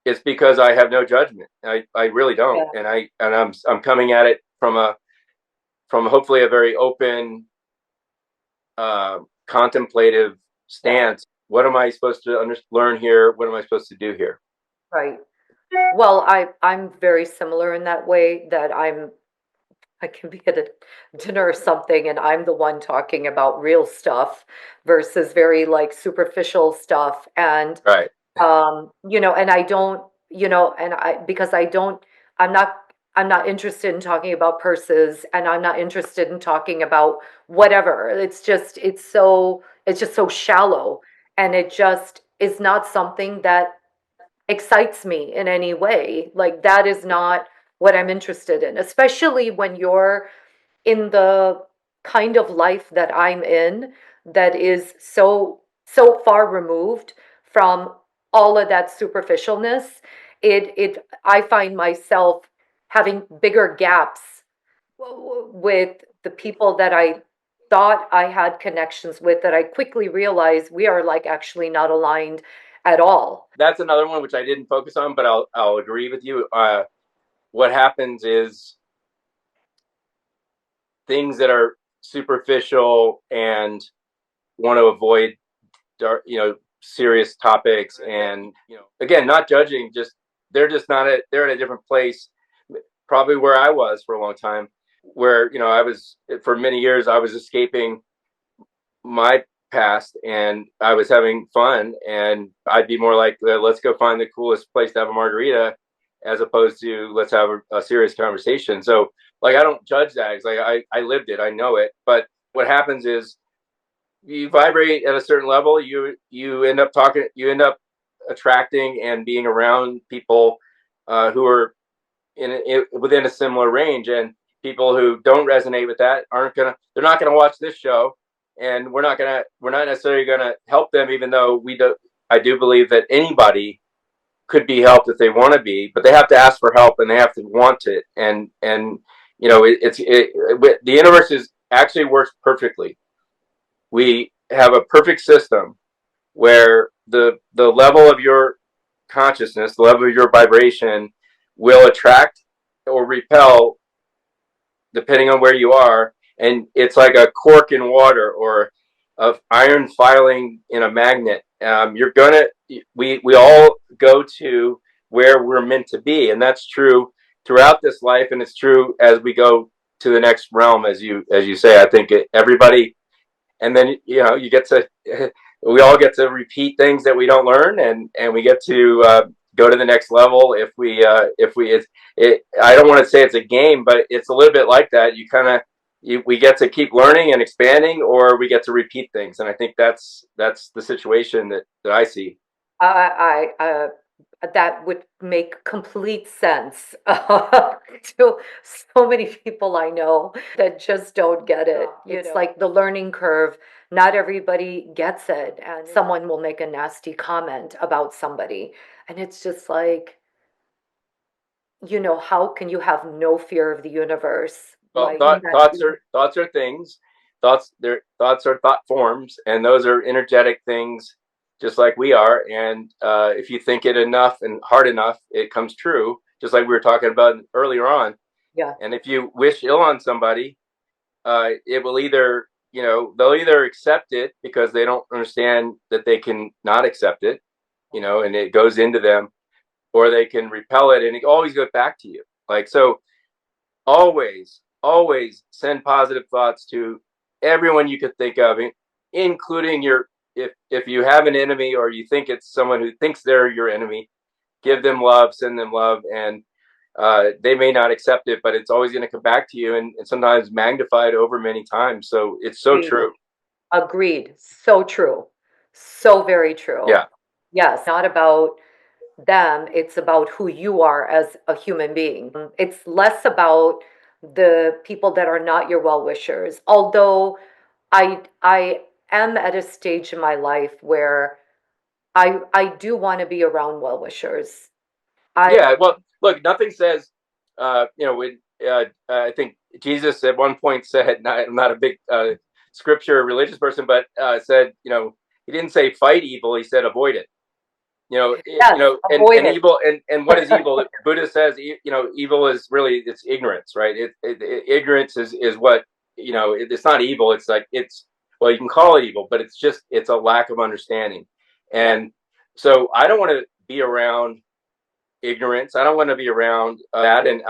it's because I have no judgment. I really don't, Yeah. and I'm coming at it from hopefully a very open, contemplative stance. What am I supposed to learn here? What am I supposed to do here? Right. Well, I'm very similar in that way that I can be at a dinner or something and I'm the one talking about real stuff versus very like superficial stuff. And Right. and I don't, and I because I don't, I'm not I'm not interested in talking about purses and I'm not interested in talking about whatever. It's just so shallow and it just is not something that excites me in any way. Like that is not what I'm interested in, especially when you're in the kind of life that I'm in that is so far removed from all of that superficialness. It I find myself having bigger gaps with the people that I thought I had connections with, that I quickly realized we are like actually not aligned at all. That's another one which I didn't focus on, but I'll agree with you. What happens is things that are superficial and want to avoid dark, serious topics, and again, not judging, just they're just not at they're in a different place, probably where I was for a long time, where I was for many years. I was escaping my past and I was having fun, and I'd be more like, let's go find the coolest place to have a margarita, as opposed to let's have a serious conversation. So like I don't judge that. It's like I lived it, I know it. But what happens is you vibrate at a certain level, you end up talking, you end up attracting and being around people who are within a similar range, and people who don't resonate with that they're not gonna watch this show, and we're not necessarily gonna help them, even though I do believe that anybody could be helped if they want to be, but they have to ask for help and they have to want it. And the universe is actually works perfectly. We have a perfect system where the level of your consciousness, the level of your vibration, will attract or repel depending on where you are. And it's like a cork in water or of iron filing in a magnet. We all go to where we're meant to be, and that's true throughout this life, and it's true as we go to the next realm, as you say. I think everybody, and then you get to we all get to repeat things that we don't learn, and we get to go to the next level if we I don't want to say it's a game, but it's a little bit like that. We get to keep learning and expanding, or we get to repeat things, and I think that's the situation that I see. I that would make complete sense to so many people I know that just don't get it. It's like the learning curve. Not everybody gets it, and someone will make a nasty comment about somebody, and it's just like, how can you have no fear of the universe? Well, Like that. thoughts are things. Thoughts are thought forms, and those are energetic things, just like we are. And if you think it enough and hard enough, it comes true. Just like we were talking about earlier on. Yeah, And if you wish ill on somebody, it will either they'll either accept it because they don't understand that they can not accept it, and it goes into them, or they can repel it, and it always goes back to you. Like so, always send positive thoughts to everyone you could think of, including your if you have an enemy or you think it's someone who thinks they're your enemy, give them love, send them love, and they may not accept it, but it's always going to come back to you, and sometimes magnified over many times. So it's so agreed. true. Agreed. So true. So very true. Yeah, Yes, not about them, it's about who you are as a human being. It's less about the people that are not your well-wishers. Although I am at a stage in my life where I do want to be around well-wishers. I yeah. Well, look, nothing says, when I think Jesus at one point said, I'm not a big scripture religious person, but said, he didn't say fight evil, he said avoid it. yes, And avoidance. evil, and what is evil? Buddha says, evil is really, it's ignorance, right? Ignorance is what, it's not evil. It's like, well, you can call it evil, but it's a lack of understanding. Yeah, And so I don't want to be around ignorance. I don't want to be around that. And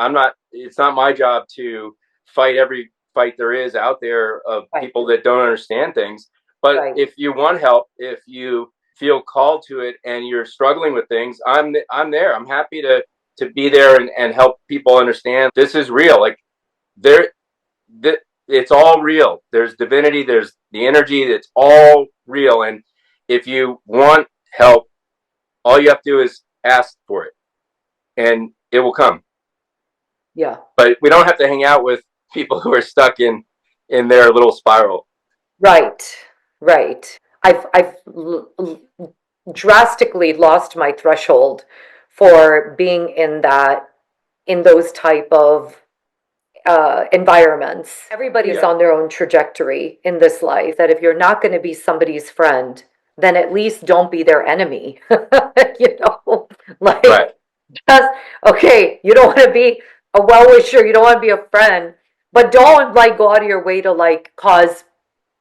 it's not my job to fight every fight there is out there of right, people that don't understand things. But right. if you want help, if you feel called to it and you're struggling with things, I'm there. I'm happy to be there and help people understand this is real. Like there, it's all real. There's divinity, there's the energy, that's all real. And if you want help, all you have to do is ask for it, and it will come. Yeah. but we don't have to hang out with people who are stuck in their little spiral. Right. Right. I've drastically lost my threshold for being in that, in those type of environments. Everybody's Yeah. on their own trajectory in this life. That if you're not going to be somebody's friend, then at least don't be their enemy. You know, Right. like just okay. You don't want to be a well wisher. You don't want to be a friend, but don't like go out of your way to like cause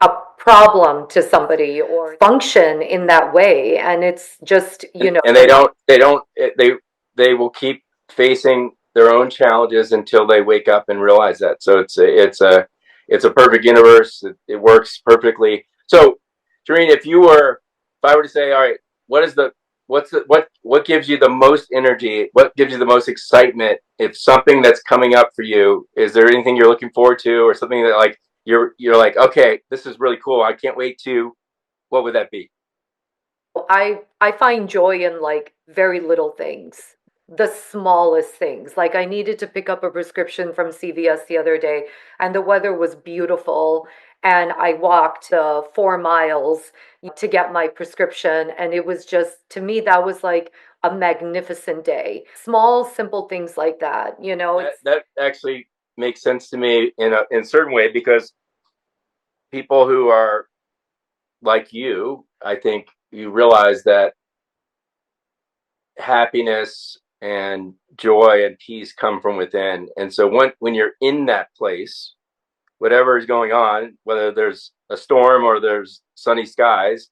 a problem to somebody or function in that way. And it's just, you know, And they will keep facing their own challenges until they wake up and realize that. So it's a perfect universe. It works perfectly. So, Shireen, if I were to say, all right, what is the what gives you the most energy? What gives you the most excitement? If something that's coming up for you, is there anything you're looking forward to, or something that like you're like, okay, this is really cool. I can't wait to. What would that be? I find joy in like very little things, the smallest things. Like I needed to pick up a prescription from CVS the other day, and the weather was beautiful, and I walked 4 miles to get my prescription, and it was just to me that was like a magnificent day. Small, simple things like that. You know, That it's that actually makes sense to me in a certain way because people who are like you, I think you realize that happiness and joy and peace come from within. And so when you're in that place, whatever is going on, whether there's a storm or there's sunny skies,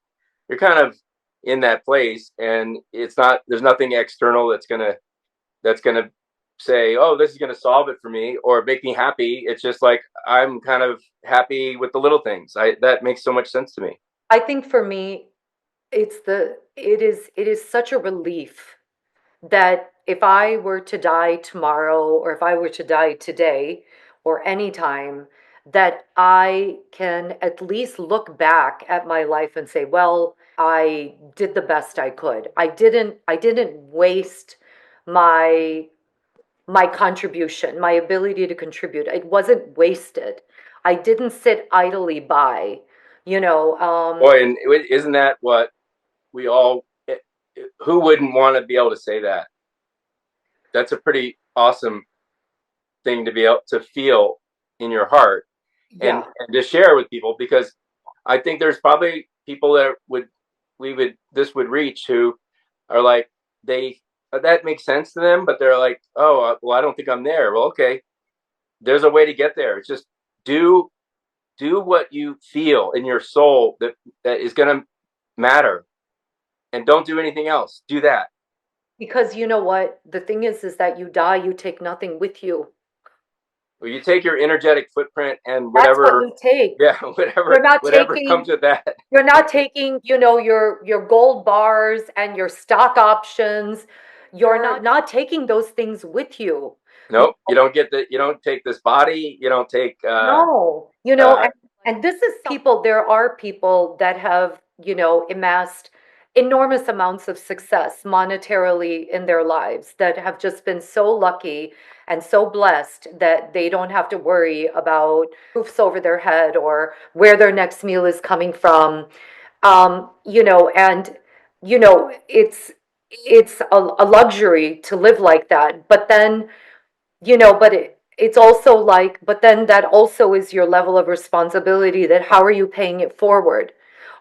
you're kind of in that place, and it's not there's nothing external that's gonna say, oh, this is gonna solve it for me or make me happy. It's just like I'm kind of happy with the little things. I That makes so much sense to me. I think for me, it is such a relief that if I were to die tomorrow or if I were to die today or anytime, that I can at least look back at my life and say, well, I did the best I could. I didn't waste my my contribution, my ability to contribute. It wasn't wasted. I didn't sit idly by, you know, Boy, and isn't that what we all? Who wouldn't want to be able to say that? That's a pretty awesome thing to be able to feel in your heart yeah. and to share with people, because I think there's probably people that would this would reach who are like they that makes sense to them, but they're like, oh, well, I don't think I'm there. Well, okay, there's a way to get there. It's just do do what you feel in your soul that is going to matter, and don't do anything else. Do that. Because you know what? The thing is that you die, you take nothing with you. Or you take your energetic footprint and That's what whatever, you take. yeah, You're not whatever taking comes with that. you're not taking, you know, your gold bars and your stock options. You're not taking those things with you. You Nope, you don't take this body. You don't take No, you know, uh and this is people, there are people that have, you know, amassed enormous amounts of success monetarily in their lives that have just been so lucky and so blessed that they don't have to worry about roofs over their head or where their next meal is coming from. You know, and you know, it's a luxury to live like that. But then you know, but it's also like, but then that also is your level of responsibility, that how are you paying it forward?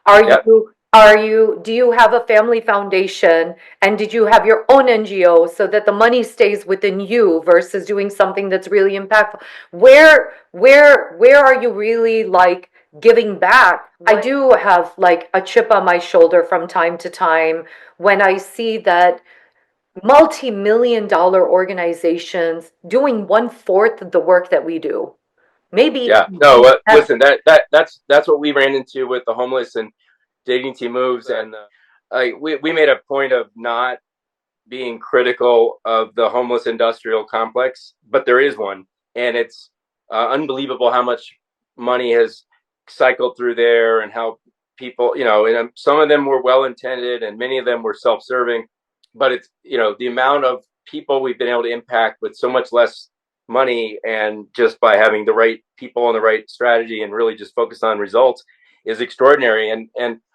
yep, Do you have a family foundation, and did you have your own NGO so that the money stays within you versus doing something that's really impactful? Where are you really like giving back? I do have like a chip on my shoulder from time to time when I see that multi-million dollar organizations doing one-fourth of the work that we do. Maybe yeah. even No, less. listen, that's what we ran into with the homeless and dignity moves, and we made a point of not being critical of the homeless industrial complex, but there is one, and it's unbelievable how much money has cycled through there, and how people, and some of them were well intended, and many of them were self serving, but it's the amount of people we've been able to impact with so much less money, and just by having the right people and the right strategy and really just focus on results is extraordinary. And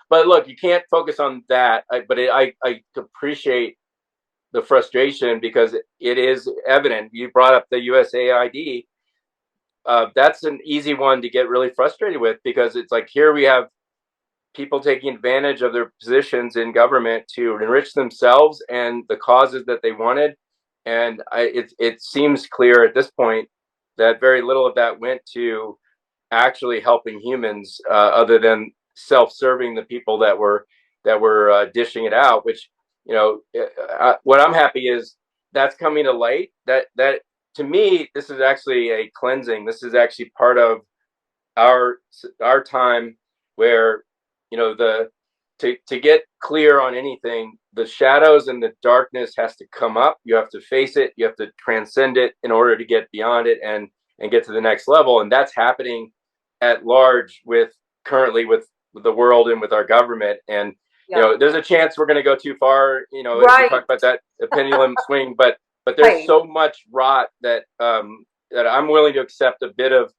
but look, you can't focus on that. I appreciate the frustration because it is evident. You brought up the USAID. That's an easy one to get really frustrated with, because it's like, here we have people taking advantage of their positions in government to enrich themselves and the causes that they wanted. And it seems clear at this point that very little of that went to actually helping humans, other than self-serving the people that were dishing it out. Which, what I'm happy is that's coming to light. That to me, this is actually a cleansing. This is actually part of our our time, where, the to get clear on anything, the shadows and the darkness has to come up. You have to face it, you have to transcend it in order to get beyond it, and get to the next level. And that's happening at large with currently with the world and with our government. And Yeah. there's a chance we're going to go too far, as we Right, talk about that pendulum swing. But there's right. so much rot that I'm willing to accept a bit of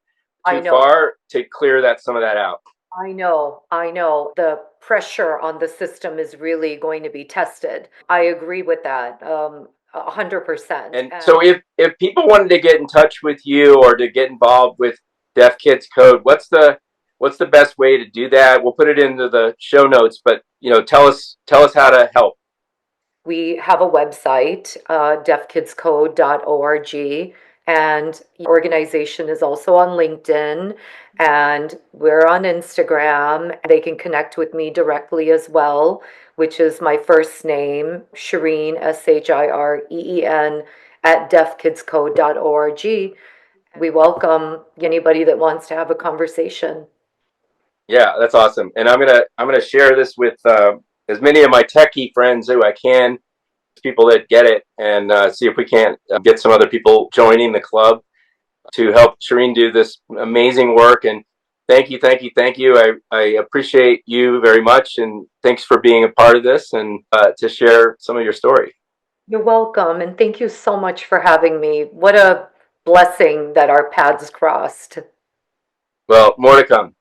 I too know. far to clear some of that out. I know, I know. The pressure on the system is really going to be tested. I agree with that, 100%. And And so, if people wanted to get in touch with you or to get involved with Deaf Kids Code, what's the best way to do that? We'll put it into the show notes, but tell us how to help. we have a website, deafkidscode.org, and the organization is also on LinkedIn, and we're on Instagram. They can connect with me directly as well, which is my first name, Shireen, Shireen, at deafkidscode.org. We welcome anybody that wants to have a conversation. Yeah, that's awesome. And I'm gonna share this with as many of my techie friends who I can, people that get it, and see if we can't get some other people joining the club to help Shireen do this amazing work. And thank you, thank you, thank you. I appreciate you very much, and thanks for being a part of this, and to share some of your story. You're welcome, and thank you so much for having me. What a blessing that our paths crossed. Well, more to come.